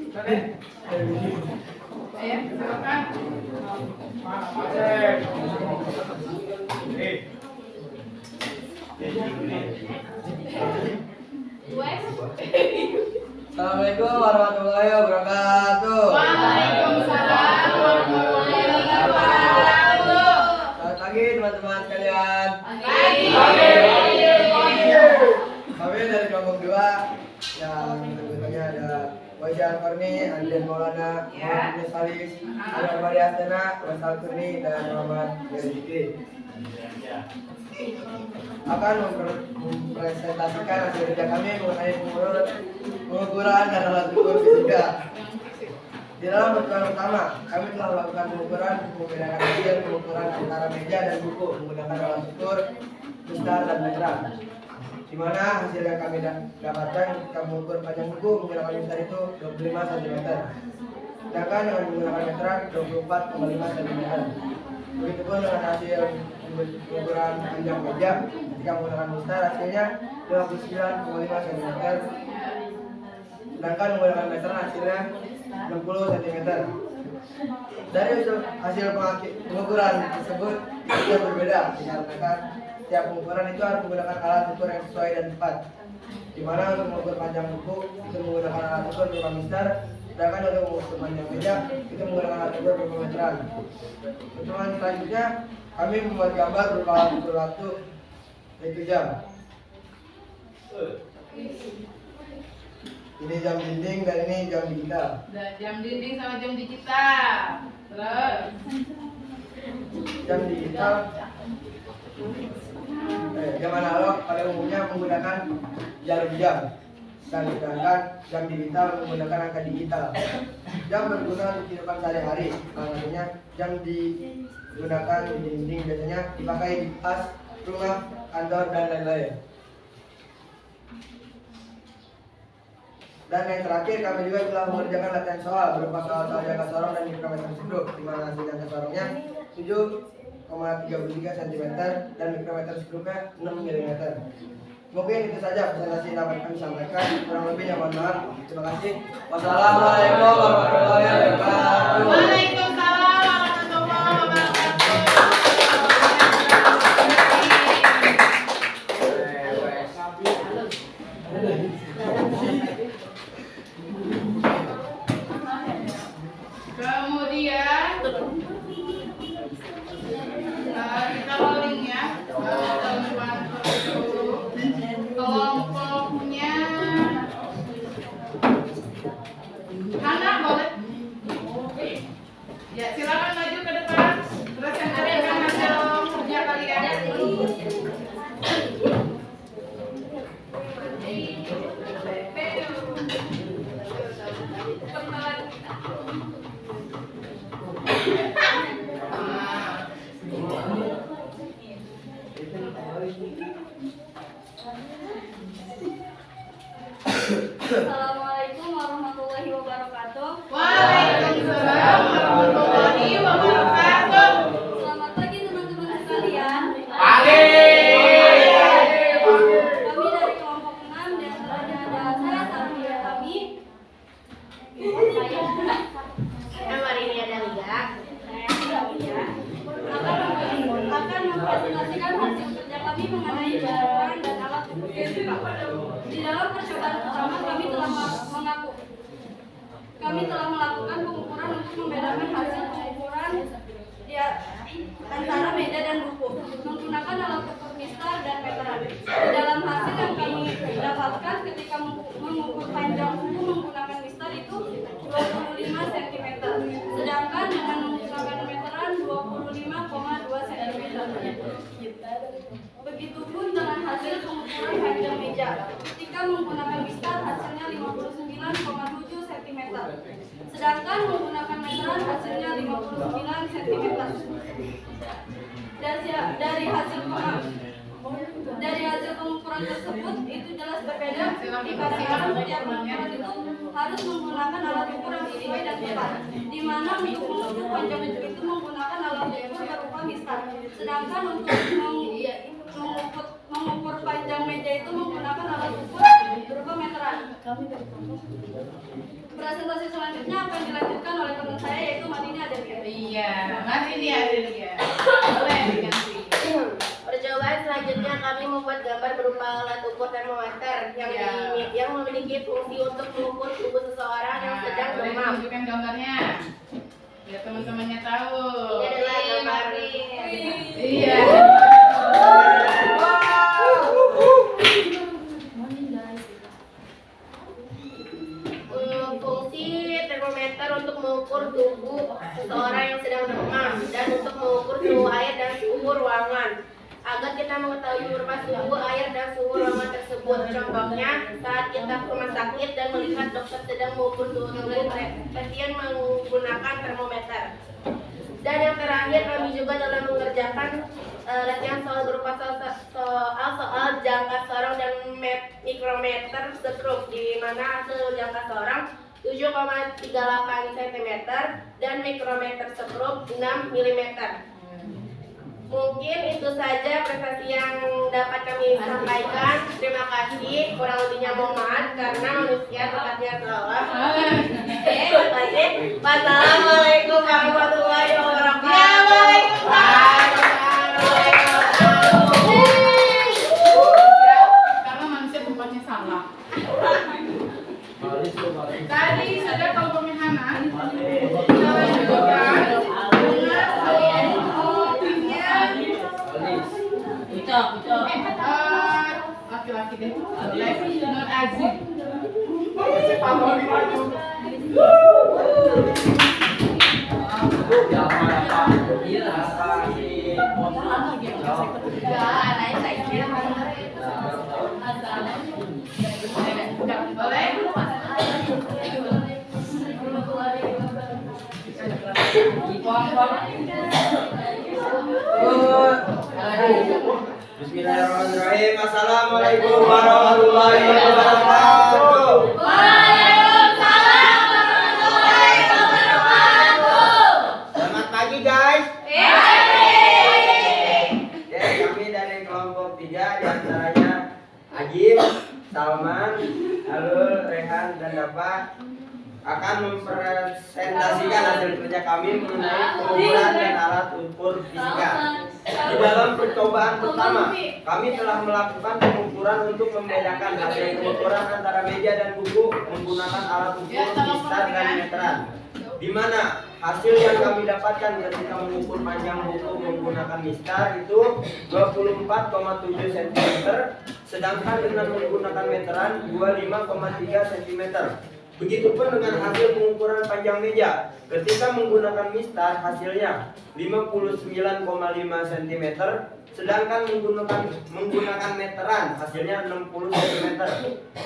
S3: Boleh? Ayo, silakan.
S1: Assalamualaikum warahmatullahi wabarakatuh.
S3: Waalaikumsalam warahmatullahi wabarakatuh.
S1: Selamat pagi teman-teman sekalian. Kami dari kelompok 2 yang tentunya ada Wajah Korni, Andrian Maulana, Muhammad Salis, Anwar Maria Astana, Wasal Kurni, dan Muhammad Yazidri. Akan mempresentasikan hasil kerja kami mengenai pengukuran dan alat ukur fisika. Di dalam pertemuan pertama, kami telah melakukan pengukuran membedakan hasil pengukuran antara meja dan buku menggunakan alat ukur mistar dan meteran. Di mana hasil yang kami dapatkan ketika mengukur panjang buku menggunakan mistar itu 25 cm. Sedangkan dengan menggunakan meteran 24,5 cm. Begitupun dengan hasil pengukuran panjang meja ketika menggunakan mistar hasilnya 59,5 cm. Sedangkan menggunakan meteran hasilnya 60 cm. Dari hasil pengukuran tersebut itu berbeda dikarenakan setiap pengukuran itu harus menggunakan alat ukur yang sesuai dan tepat. Di mana untuk mengukur panjang buku itu menggunakan alat ukur berupa mistar, sedangkan untuk mengukur panjang meja itu menggunakan alat ukur berupa meteran. Pertemuan selanjutnya kami membuat gambar berupa alat ukur waktu yaitu jam. Ini jam dinding dan ini jam digital.
S3: Jam dinding sama jam digital. Terus
S1: Jam digital jam analog pada umumnya menggunakan jarum jam, dan sedangkan jam digital menggunakan angka digital. Jam berguna untuk kehidupan sehari-hari, artinya jam digunakan di dinding biasanya dipakai di tas, rumah, kantor, dan lain-lain. Dan yang terakhir kami juga telah mengerjakan latihan soal berupa soal-soal jangka sorong dan mikrometer skrup, di mana hasil jangka sorongnya 7,33 cm dan mikrometer skrupnya 6 mm. Mungkin itu saja presentasi yang dapat kami sampaikan. Kurang lebihnya mohon maaf. Terima kasih. Wassalamualaikum warahmatullahi wabarakatuh.
S3: Waalaikumsalam warahmatullahi wabarakatuh. Kemudian
S4: Assalamualaikum warahmatullahi wabarakatuh.
S3: Waalaikumsalam warahmatullahi wabarakatuh.
S4: Selamat pagi teman-teman sekalian.
S3: Pagi.
S4: Kami dari kelompok 6 dan antaranya ada saya, Safia kami.
S6: Hari ini ada Liga.
S4: Akan mempresentasikan hasil kerja kami mengenai pengukuran dan alat ukur fisika. Di dalam percobaan pertama kami telah melakukan pengukuran untuk membedakan hasil pengukuran di antara meja dan buku menggunakan alat ukur mistar dan meteran. Di dalam hasil yang kami dapatkan ketika mengukur panjang buku menggunakan mistar itu 25 cm, sedangkan dengan menggunakan meteran 25,2 cm. Begitupun dengan hasil pengukuran panjang meja. Ketika menggunakan mistar hasilnya 59,7 cm, sedangkan menggunakan meteran hasilnya 59 cm. Dari hasil pengukuran tersebut itu jelas berbeda dikarenakan setiap pengukuran itu harus menggunakan alat ukur yang sesuai dan tepat, di mana untuk mengukur panjang itu menggunakan alat ukur berupa mistar, sedangkan untuk mengukur panjang meja itu menggunakan alat ukur berupa meteran. Presentasi selanjutnya akan dilanjutkan oleh teman saya yaitu Madini Adelia.
S3: Iya, Madini Adelia. Boleh diganti.
S6: Percobaan selanjutnya kami membuat gambar berupa alat ukur termometer yang memiliki fungsi untuk mengukur tubuh seseorang yang sedang
S3: Boleh
S6: demam.
S3: tunjukkan gambarnya. Biar teman-temannya tahu.
S6: Ini adalah gambar.
S3: Iya.
S6: Fungsi termometer untuk mengukur tubuh seseorang yang sedang demam dan untuk mengukur suhu air dan suhu ruangan agar kita mengetahui berupa suhu air dan suhu ruangan tersebut. Contohnya saat kita ke rumah sakit dan melihat dokter sedang mengukur suhu tubuh pasien menggunakan termometer. Dan yang terakhir kami juga dalam mengerjakan latihan soal berupa soal jangka sorong dan mikrometer skrup, di mana hasil jangka sorong 7,38 cm dan mikrometer skrup 6 mm. Mungkin itu saja prestasi yang dapat kami sampaikan. Terima kasih. Kurang lebihnya mohon maaf karena manusia tempatnya salah. Terima kasih. Wassalamualaikum warahmatullahi wabarakatuh.
S3: Karena manusia tempatnya salah. Tadi sudah kelompoknya Hana. Kita lanjutkan laki-laki deh. Nur Aziz.
S1: Bismillahirrahmanirrahim. Assalamualaikum warahmatullahi wabarakatuh.
S4: Waalaikumsalam warahmatullahi wabarakatuh.
S1: Selamat pagi guys. Ya, kami dari kelompok 3 diantaranya Ajib, Salman, Alul, Rehan, dan Dafa akan mempresentasikan hasil kerja kami mengenai pengukuran dan alat ukur fisika. Di dalam percobaan pertama, kami telah melakukan pengukuran untuk membedakan hasil pengukuran antara meja dan buku menggunakan alat ukur mistar dan meteran. Di mana hasil yang kami dapatkan ketika mengukur panjang buku menggunakan mistar itu 24,7 cm, sedangkan dengan menggunakan meteran 25,3 cm. Begitupun dengan hasil pengukuran panjang meja. Ketika menggunakan mistar hasilnya 59,5 cm, sedangkan menggunakan meteran hasilnya 60 cm.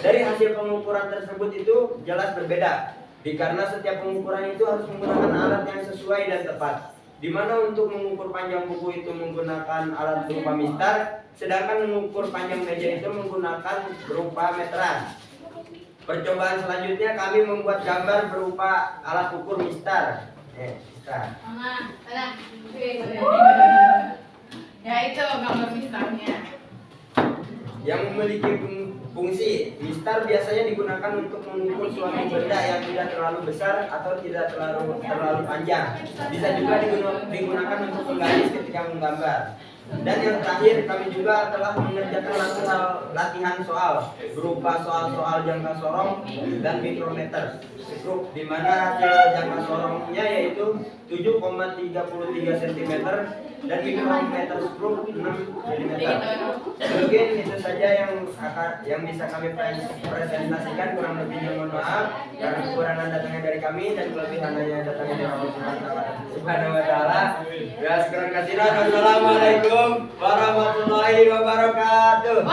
S1: Dari hasil pengukuran tersebut itu jelas berbeda, karena setiap pengukuran itu harus menggunakan alat yang sesuai dan tepat. Di mana untuk mengukur panjang buku itu menggunakan alat berupa mistar, sedangkan mengukur panjang meja itu menggunakan berupa meteran.
S7: Percobaan selanjutnya kami membuat gambar berupa alat ukur mistar. Mistar.
S3: Ya itu gambar mistarnya.
S7: Yang memiliki fungsi. Mistar biasanya digunakan untuk mengukur suatu benda yang tidak terlalu besar atau tidak terlalu panjang. Bisa juga digunakan untuk menggaris ketika menggambar. Dan yang terakhir kami juga telah mengerjakan latihan soal berupa soal-soal jangka sorong dan mikrometer skrup, di mana hasil jangka sorongnya yaitu 7,33 cm dan mikrometer skrup 6 mm. Mungkin itu saja yang bisa kami presentasikan. Kurang lebihnya mohon maaf, karena kekurangan datangnya dari kami dan kelebihannya datangnya dari Allah Subhanahu wa taala. Ya, sekarang kasihan. Wassalamualaikum warahmatullahi wabarakatuh.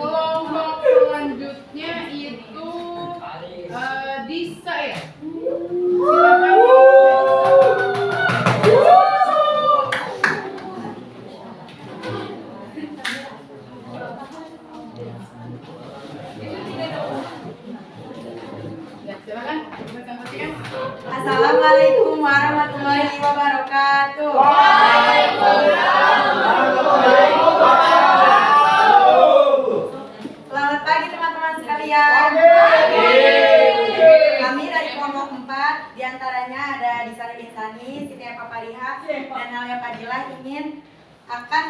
S3: Kelompok selanjutnya itu Disa ya. Silakan.
S8: Assalamualaikum warahmatullahi wabarakatuh. Selamat pagi teman-teman sekalian. Kami dari kelompok 4, diantaranya ada Disa Insani, Siti Papariha, dan Alia Fadilah akan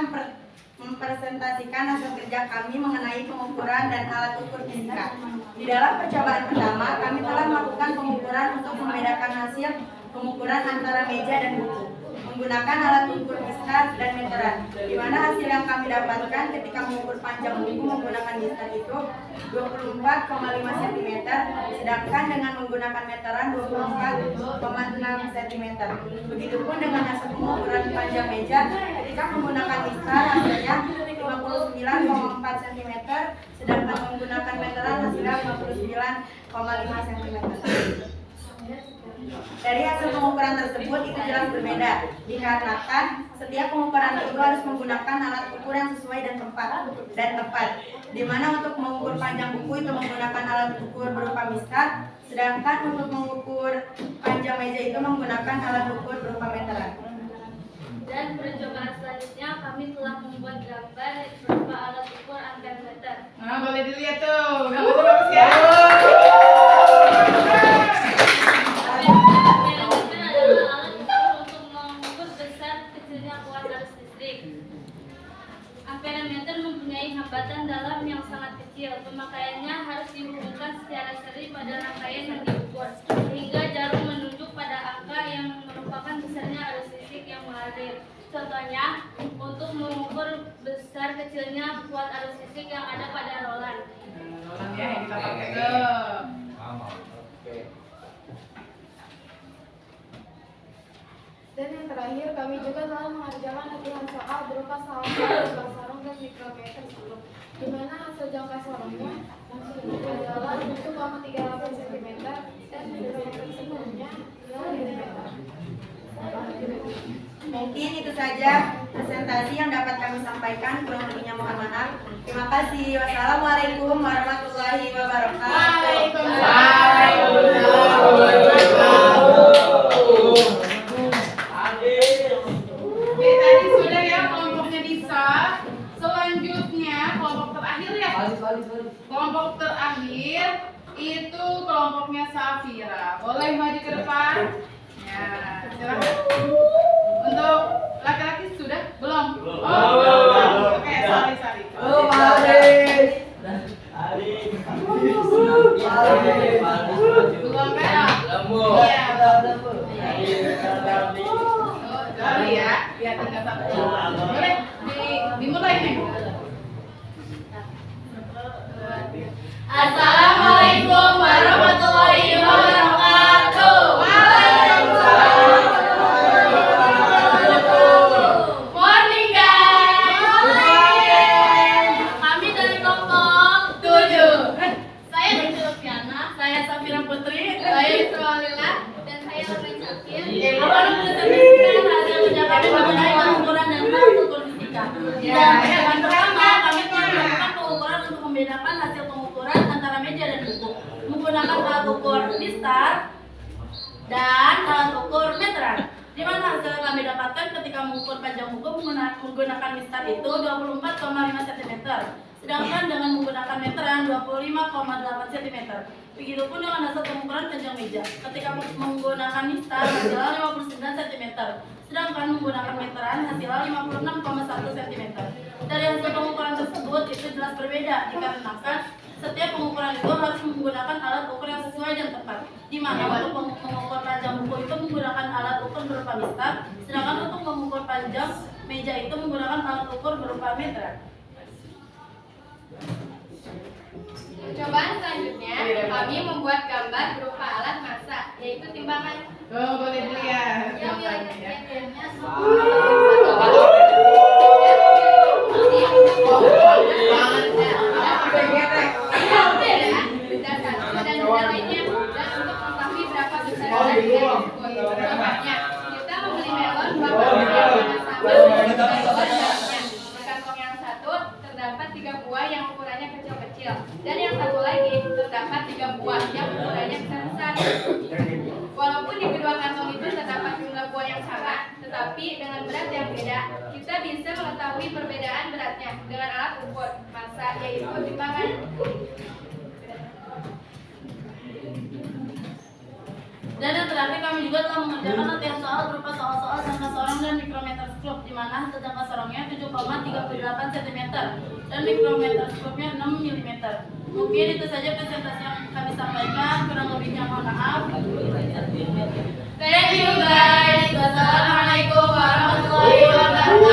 S8: mempresentasikan hasil kerja kami mengenai pengukuran dan alat ukur fisika. Di dalam percobaan pertama, kami telah melakukan pengukuran untuk membedakan hasil pengukuran antara meja dan buku menggunakan alat ukur mistar dan meteran, di mana hasil yang kami dapatkan ketika mengukur panjang buku menggunakan mistar itu 24,5 cm, sedangkan dengan menggunakan meteran 24,6 cm. Begitupun dengan hasil pengukuran panjang meja ketika menggunakan mistar hasilnya 59,4 cm, sedangkan menggunakan meteran hasilnya 59,5 cm. Dari hasil pengukuran tersebut itu jelas berbeda, dikarenakan setiap pengukuran itu harus menggunakan alat ukur yang sesuai dan tepat. Di mana untuk mengukur panjang buku itu menggunakan alat ukur berupa mistar, sedangkan untuk mengukur panjang meja itu menggunakan alat ukur berupa meteran.
S2: Dan percobaan selanjutnya kami telah membuat gambar berupa alat ukur ampermeter.
S3: Nah, boleh dilihat tuh. Gambar bagus ya.
S2: Ampermeter adalah alat ukur untuk mengukur besar kecilnya kuat arus listrik. Ampermeter mempunyai hambatan dalam yang sangat kecil. Pemakaiannya harus dihubungkan secara seri pada rangkaian yang diukur, sehingga jarum menunjuk pada angka yang merupakan besarnya arus listrik yang mengalir. Contohnya, untuk mengukur besar kecilnya kuat arus listrik yang ada pada rolan.
S3: Rolan ya yang kita pakai tuh.
S6: Dan yang terakhir, kami juga telah mengerjakan latihan soal berupa jangka sorong dan mikrometer skrup, di mana hasil jangka sorongnya adalah 7,38 cm dan mikrometer skrupnya adalah 5 mm.
S8: Mungkin itu saja presentasi yang dapat kami sampaikan, kurang lebihnya mohon maaf. Terima kasih. Wassalamualaikum warahmatullahi wabarakatuh.
S3: Oke, tadi sudah ya kelompoknya Disa. Selanjutnya kelompok terakhir ya. Kelompok terakhir itu kelompoknya Safira. Boleh maju ke depan? Ya, silakan. Untuk laki-laki sudah? Belum? Oh, oke, sorry.
S1: Oh, Malik.
S3: Belum kan? Iya. Sorry ya, biar tinggal satu. Boleh dimulai nih.
S4: Assalamualaikum warahmatullahi wabarakatuh. Morning guys. Kami dari kelompok 7. Saya Desi Lufiana, saya Safira Putri, saya Isra Lila, dan saya Romain Syakir.
S3: Ya,
S4: Yang pertama, kami telah melakukan pengukuran untuk membedakan hasil pengukuran antara meja dan buku menggunakan alat ukur mistar dan alat ukur meteran. Di mana hasil yang kami dapatkan ketika mengukur panjang buku menggunakan mistar itu 24,5 cm, sedangkan dengan menggunakan meteran 25,8 cm. Begitupun dengan hasil pengukuran panjang meja. Ketika menggunakan mistar hasilnya 59 cm, sedangkan menggunakan meteran hasilnya 56,1 cm. Dari hasil pengukuran tersebut itu jelas berbeda dikarenakan setiap pengukuran itu harus menggunakan alat ukur yang sesuai dan tepat. Di mana untuk mengukur panjang buku itu menggunakan alat ukur berupa mistar, sedangkan untuk mengukur panjang meja itu menggunakan alat ukur berupa meteran.
S6: Percobaan selanjutnya, kami membuat gambar berupa alat masak, yaitu timbangan.
S3: boleh dilihat.
S6: Yang
S3: gambarnya.
S6: Dan benda lainnya, dan untuk mengetahui berapa besar yang contohnya, kita membeli melon 2 buah yang sama dengan dalamnya. Di kantong yang satu terdapat 3 buah yang ukurannya kecil-kecil, dan yang satu lagi terdapat 3 buah yang ukurannya besar-besar. Walaupun di kedua kantong itu terdapat jumlah buah yang sama, tetapi dengan berat yang beda, kita bisa mengetahui perbedaan beratnya dengan alat ukur massa, yaitu timbangan.
S4: Dan yang terakhir kami juga telah mengerjakan latihan soal berupa soal-soal jangka sorong dan mikrometer skrup, di mana hasil jangka sorongnya 7,38 cm dan mikrometer skrupnya 6 mm. Mungkin itu saja presentasi yang kami sampaikan, kurang lebihnya mohon maaf. Thank you guys. Wassalamualaikum warahmatullahi wabarakatuh.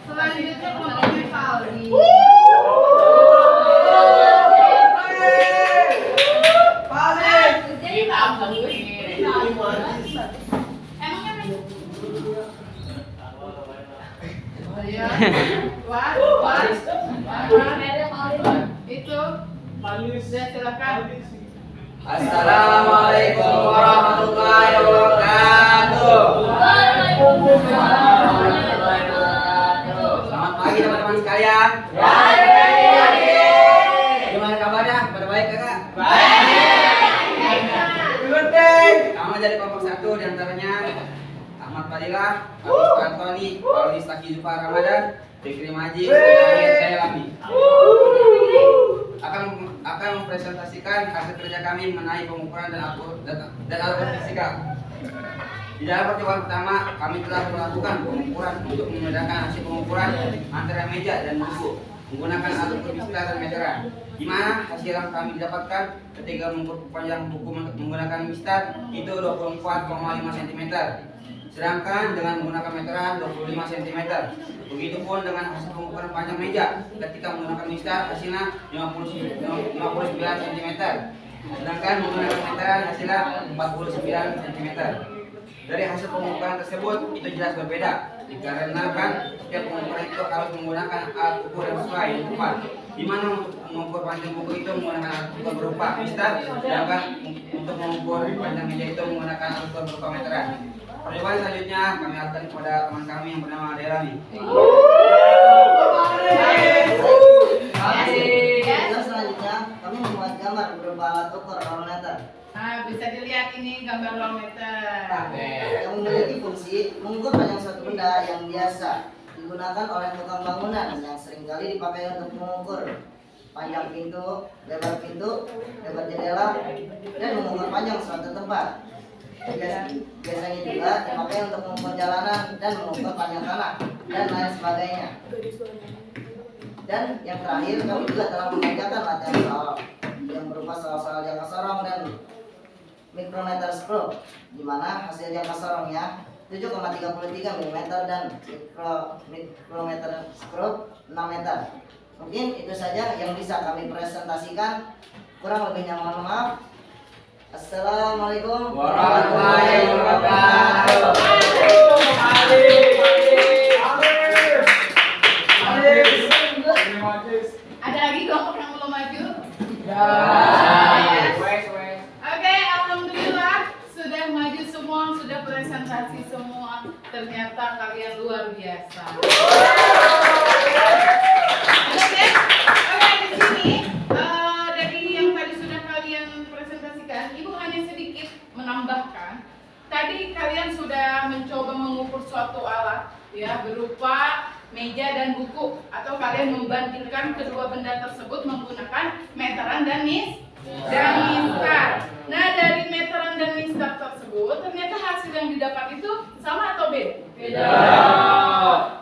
S3: Selanjutnya kelompoknya Valdi.
S6: Jadi bagus.
S3: Ya. Itu. Sudah silakan.
S7: Assalamualaikum warahmatullahi wabarakatuh. Selamat pagi teman-teman sekalian. Gimana kabarnya? Pada baik kakak? Kami dari kelompok 1 diantaranya Ahmad Fadilah, Agus Antoni, Paulis Taki Zufar Ramadan, Fikri Majid, saya Lami. Akan mempresentasikan hasil kerja kami mengenai pengukuran dan alat fisika. Di dalam percobaan pertama, kami telah melakukan pengukuran untuk membedakan hasil pengukuran antara meja dan buku menggunakan alat ukur mistar dan meteran. Di mana hasil yang kami dapatkan ketika mengukur panjang buku menggunakan mistar itu 24,5 cm. Sedangkan dengan menggunakan meteran 25 cm. Begitupun dengan hasil pengukuran panjang meja ketika menggunakan mistar hasilnya 59 cm. Sedangkan menggunakan meteran hasilnya 49 cm. Dari hasil pengukuran tersebut itu jelas berbeda dikarenakan setiap pengukuran itu harus menggunakan alat ukur yang sesuai dan tepat. Di mana untuk mengukur panjang buku itu menggunakan alat ukur berupa mistar, sedangkan untuk mengukur panjang meja itu menggunakan alat ukur berupa meteran. Percobaan selanjutnya kami akan kepada teman kami yang bernama Adelani.
S1: Selanjutnya kami membuat gambar berupa alat ukur rollmeter
S3: Bisa dilihat ini gambar rollmeter.
S1: yang memiliki fungsi mengukur panjang suatu benda yang biasa digunakan oleh tukang bangunan yang seringkali dipakai untuk mengukur panjang pintu, lebar jendela, dan mengukur panjang suatu tempat. Biasanya juga dipakai untuk mengukur jalanan dan mengukur panjang tanah dan lain sebagainya. Dan yang terakhir kami juga telah mengerjakan latihan soal yang berupa soal-soal jangka sorong dan mikrometer skrup, di mana hasil jangka sorongnya 7,33 mm dan mikrometer skrup 6 meter. Mungkin itu saja yang bisa kami presentasikan. Kurang lebihnya mohon maaf. Assalamualaikum
S7: warahmatullahi wabarakatuh.
S9: Terima kasih.
S3: Ternyata kalian luar biasa. Oke, di sini dari yang tadi sudah kalian presentasikan, Ibu hanya sedikit menambahkan. Tadi kalian sudah mencoba mengukur suatu alat, ya, berupa meja dan buku, atau kalian membandingkan kedua benda tersebut menggunakan meteran dan mistar. Nah, dari meteran dan mistar tersebut ternyata hasil yang didapat itu sama atau beda? Beda.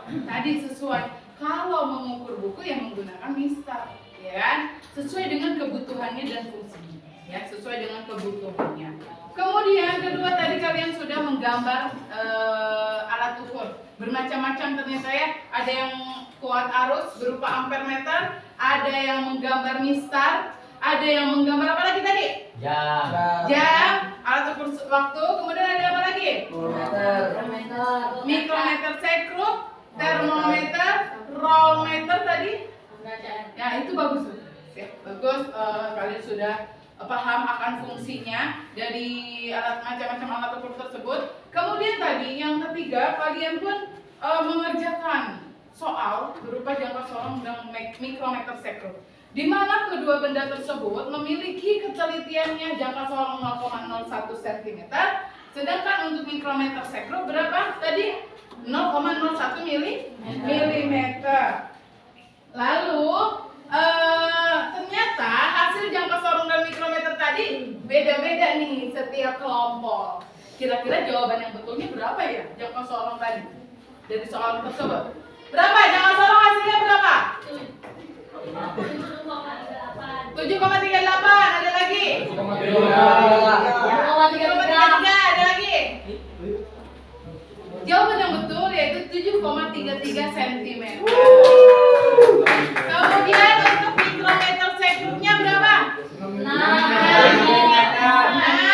S3: Tadi sesuai. Kalau mengukur buku yang menggunakan mistar, ya kan? Sesuai dengan kebutuhannya dan fungsinya, ya, sesuai dengan kebutuhannya. Kemudian kedua, tadi kalian sudah menggambar alat ukur bermacam-macam ternyata, ya. Ada yang kuat arus berupa ampere meter, ada yang menggambar mistar, ada yang menggambar apa lagi tadi? Jam, alat ukur waktu. Kemudian ada apa lagi? Mikrometer, sekrup, termometer, rollmeter tadi. Ya, itu bagus. Ya, bagus. Kalian sudah paham akan fungsinya dari macam-macam alat ukur tersebut. Kemudian tadi yang ketiga, kalian pun mengerjakan soal berupa jangka sorong dan mikrometer sekrup, di mana kedua benda tersebut memiliki ketelitiannya jangka sorong 0,01 cm, sedangkan untuk mikrometer sekrup berapa tadi? 0,01 mm. Lalu ternyata hasil jangka sorong dan mikrometer tadi beda-beda nih setiap kelompok. Kira-kira jawaban yang betulnya berapa ya jangka sorong tadi dari soal tersebut? Berapa jangka sorong hasilnya berapa? 7,38. Ada lagi? 7,33. Ada lagi? Jawaban yang betul yaitu 7,33 cm. Kemudian untuk mikrometer sekrupnya berapa? 6.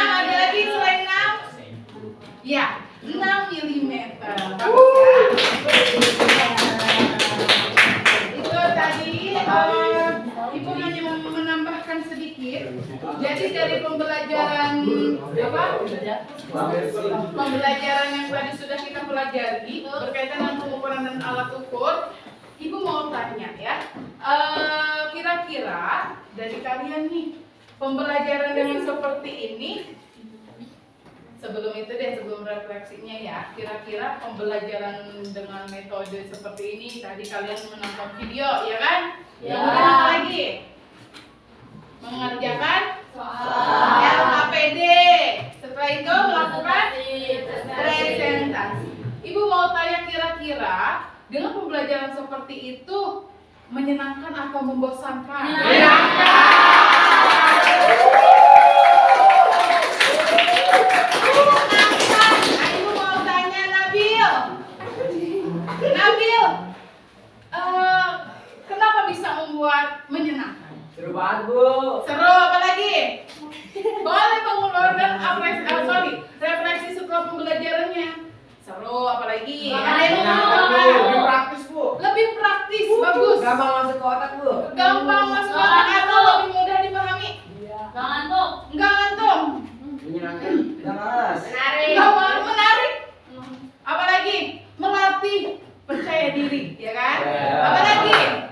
S3: Ada lagi selain 6? Ya, 6 mm. Bagus ya. Itu tadi Ibu hanya menambahkan sedikit. Jadi dari pembelajaran pembelajaran yang tadi sudah kita pelajari berkaitan dengan pengukuran dan alat ukur, Ibu mau tanya, ya, kira-kira dari kalian nih, pembelajaran dengan seperti ini, sebelum itu deh, sebelum refleksinya, ya, kira-kira pembelajaran dengan metode seperti ini, tadi kalian menonton video, ya kan? Ya. Kemudian apa lagi? Mengerjakan soal LKPD. Setelah itu melakukan presentasi. Ibu mau tanya, kira-kira dengan pembelajaran seperti itu menyenangkan atau membosankan? Menyenangkan. Ibu mau tanya Nabil. Kenapa bisa membuat menyenangkan?
S1: Seru banget, Bu.
S3: Seru, apa lagi? Boleh mengeluarkan refleksi setelah pembelajarannya. Seru, apalagi? Ada yang mau?
S1: Lebih praktis, Bu.
S3: Lebih praktis, bagus.
S1: Gampang masuk ke otak, Bu.
S3: Gampang masuk ke otak atau lebih mudah dipahami?
S4: Nggak ngantuk.
S3: Enggak ngantuk.
S1: Menyenangkan, tidak malas.
S3: Menarik. Apalagi? Melatih percaya diri, ya kan? Apalagi?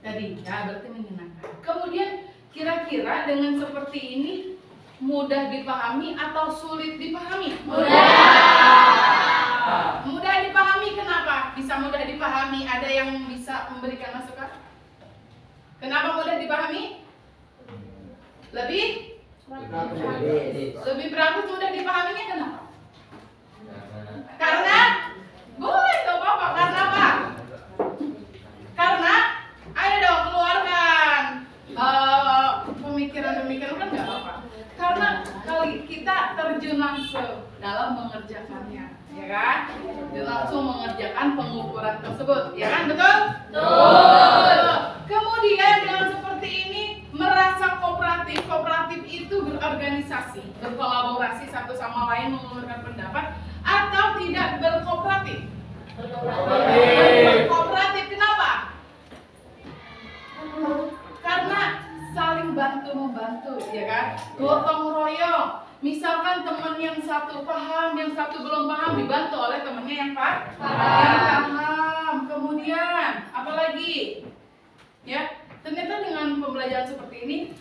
S3: Tadi, ya, berarti menyenangkan. Kemudian kira-kira dengan seperti ini mudah dipahami atau sulit dipahami? Mudah dipahami. Kenapa bisa mudah dipahami? Ada yang bisa memberikan masukan? Kenapa mudah dipahami? Lebih praktis, mudah dipahaminya kenapa? Karena boleh, gak apa-apa. Karena apa? Karena ayo dong keluarkan pemikiran-pemikiran, kan gak apa-apa. Karena kalau kita terjun langsung dalam mengerjakannya, ya kan? Dan langsung mengerjakan pengukuran tersebut, ya kan? Betul? Betul. Kemudian dengan seperti ini merasa kooperatif. Kooperatif itu berorganisasi, berkolaborasi satu sama lain, mengeluarkan pendapat, atau tidak berkooperatif? Berkooperatif. Kenapa? Karena saling bantu-membantu, ya kan? Gotong royong. Misalkan teman yang satu paham, yang satu belum paham, dibantu oleh Maunya yang paham. Kemudian apa lagi? Ya, ternyata dengan pembelajaran seperti ini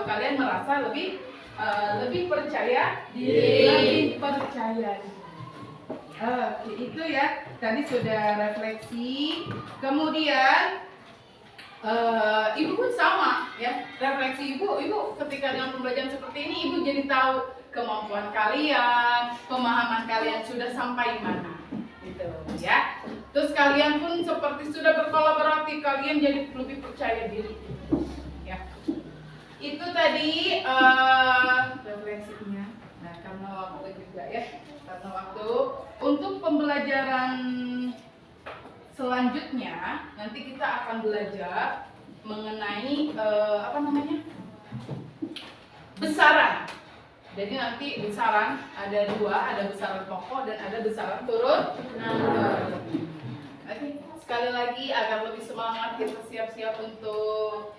S3: kalian merasa lebih percaya diri. Oke, itu ya. Tadi sudah refleksi. Kemudian ibu pun sama ya. Refleksi ibu ketika dengan pembelajaran seperti ini ibu jadi tahu kemampuan kalian, pemahaman kalian sudah sampai mana. Gitu ya. Terus kalian pun seperti sudah berkolaborasi, kalian jadi lebih percaya diri. Ya. Itu tadi refleksinya. Nah, karena waktu juga ya. Karena waktu untuk pembelajaran selanjutnya nanti kita akan belajar mengenai besaran. Jadi nanti besaran ada dua, ada besaran pokok dan ada besaran turun. Oke, sekali lagi agar lebih semangat kita siap-siap untuk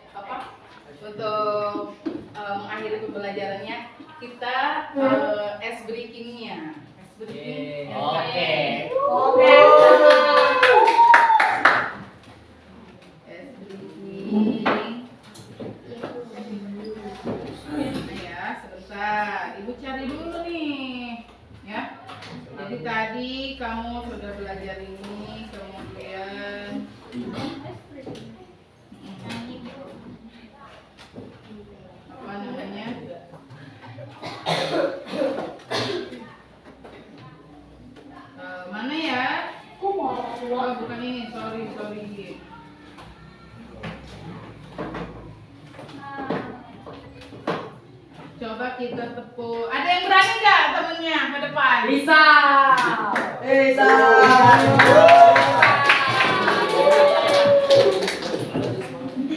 S3: mengakhiri pembelajarannya. Kita ice breaking-nya.
S5: Oke.
S3: Ibu cari dulu nih, ya. Jadi tadi kamu sudah belajar ini, kemudian apa namanya? Mana ya? Oh, bukan ini, sorry. Coba kita tepuk. Ada yang berani nggak temennya ke depan?
S1: Bisa.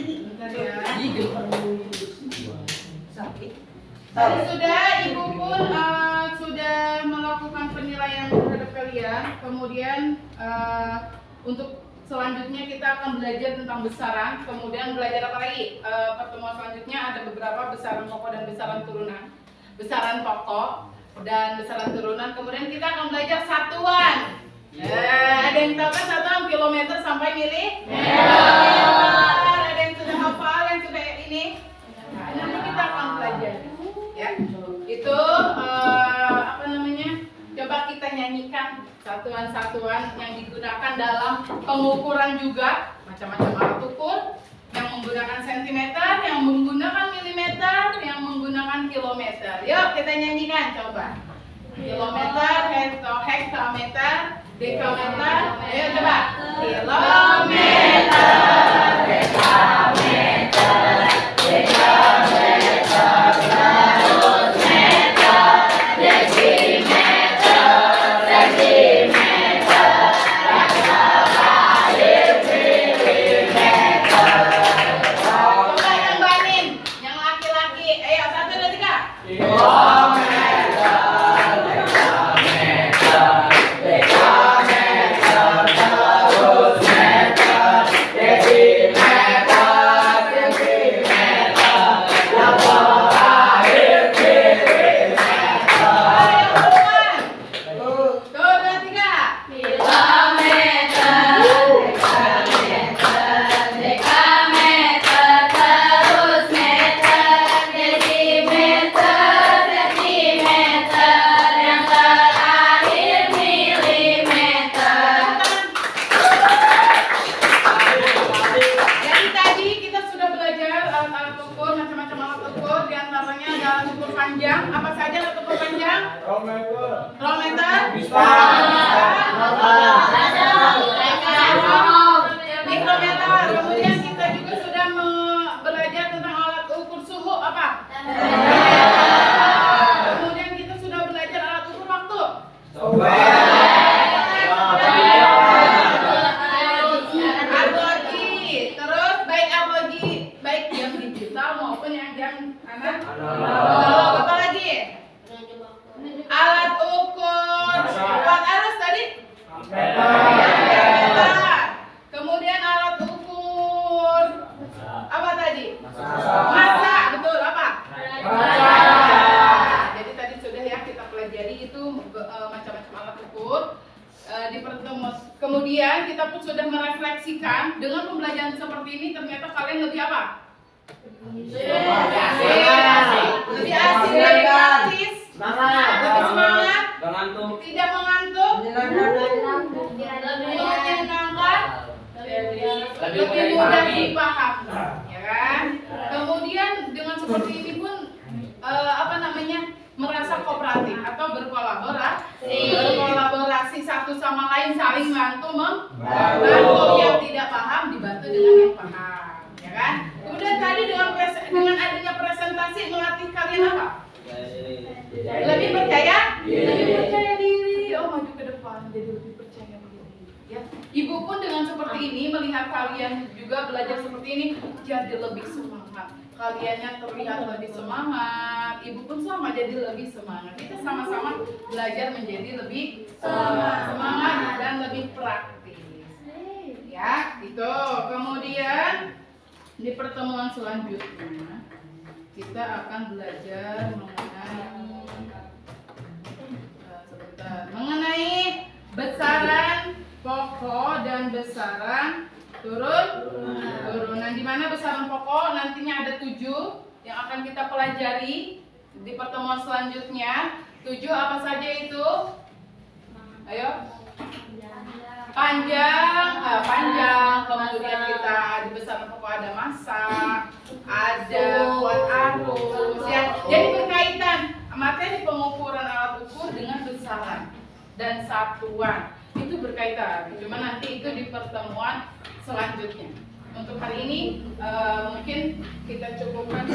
S3: Bentar ya. Tadi sudah ibu pun sudah melakukan penilaian terhadap kalian. Kemudian untuk selanjutnya kita akan belajar tentang besaran. Kemudian belajar apa lagi? Pertemuan selanjutnya ada beberapa besaran pokok dan besaran turunan. Besaran pokok dan besaran turunan. Kemudian kita akan belajar satuan. Ada yang tahu kan satuan kilometer sampai milimeter? Ada yang sudah hafal, yang sudah ini? Nah, nanti kita akan belajar. Ya, itu apa namanya? Coba kita nyanyikan satuan-satuan yang digunakan dalam pengukuran juga, macam-macam alat ukur yang menggunakan sentimeter, yang menggunakan milimeter, yang menggunakan kilometer. Yuk kita nyanyikan coba. Kilometer, hektometer, dekameter. Ayo coba. Kilometer, hektometer, dekameter, terus meter, desimeter, sentimeter, rakyat milimeter. Coba yang banin, yang laki-laki. Ayo 1, 2, 3. Kilometer, dekameter, terus meter, desimeter. di pertemuan. Kemudian kita pun sudah merefleksikan dengan pembelajaran seperti ini ternyata kalian lebih apa? Lebih asik, lebih praktis, lebih semangat, tidak mengantuk, menyenangkan, lebih mudah dipahami, ya kan? Kemudian dengan seperti ini pun merasa kooperatif atau berkolaborasi satu sama lain, saling membantu yang tidak paham dibantu dengan yang paham, ya kan? Kemudian tadi dengan adanya presentasi melatih kalian apa? Lebih percaya diri. Oh, maju ke depan jadi lebih percaya diri, ya. Ibu pun dengan seperti ini melihat kalian juga belajar seperti ini jadi lebih semangat. Kaliannya terlihat lebih semangat, ibu pun sama jadi lebih semangat. Kita sama-sama belajar menjadi lebih semangat dan lebih praktis. Ya, itu. Kemudian di pertemuan selanjutnya kita akan belajar mengenai besaran pokok dan besaran turunan, di mana besaran pokok nantinya ada 7 yang akan kita pelajari di pertemuan selanjutnya. 7 apa saja itu? Ayo. Panjang, kemudian kita di besaran pokok ada masa, ada kuat arus, ya. Jadi berkaitan materi pengukuran alat ukur dengan besaran dan satuan. Itu berkaitan, cuma nanti itu di pertemuan selanjutnya. Untuk hari ini mungkin kita cukupkan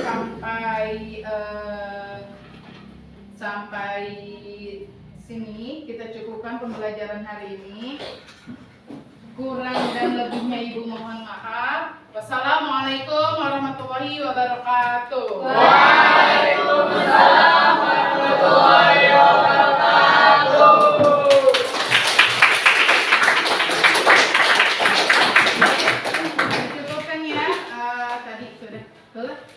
S3: sampai sini. Kita cukupkan pembelajaran hari ini. Kurang dan lebihnya ibu mohon maaf. Wassalamualaikum warahmatullahi wabarakatuh.
S1: Waalaikumsalam warahmatullahi wabarakatuh.
S3: Cukupkan ya. Tadi sudah selesai.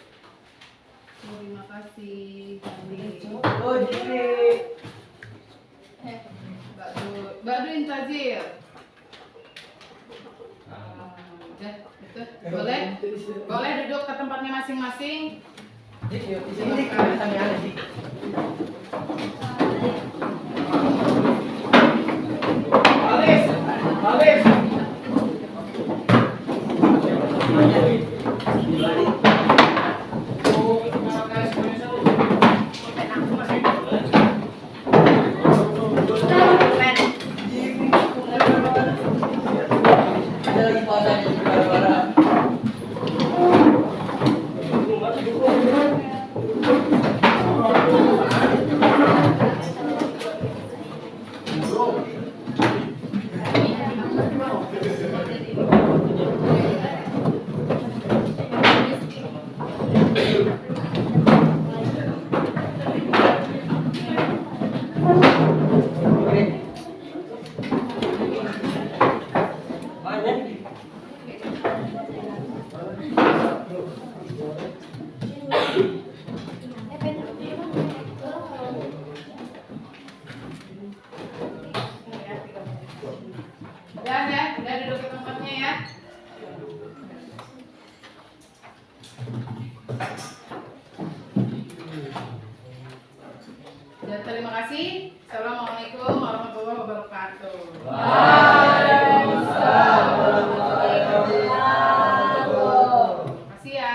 S3: Terima kasih.
S1: Oh, Jiri.
S3: Mbak Dwi Tazir. Boleh duduk ke tempatnya masing-masing.
S1: Jik, yuk, di sini kelihatannya ada, Jik. Balis. Ada lagi pasang di luar.
S3: Udah duduk ke tempatnya ya. Dan terima kasih. Assalamualaikum warahmatullahi wabarakatuh.
S1: Waalaikumsalam warahmatullahi wabarakatuh.
S3: Makasih ya.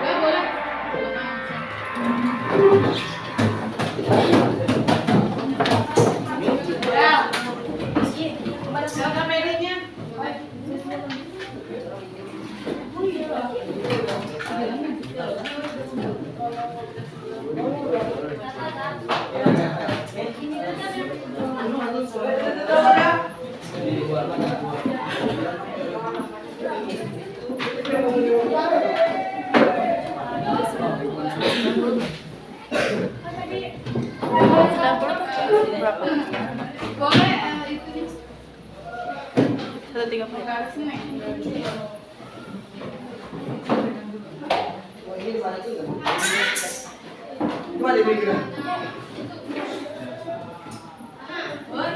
S3: Udah boleh. Silakan medinya. Boleh itu. 130.
S1: Oh, ini di mana juga? Di mana dibeli? Oh.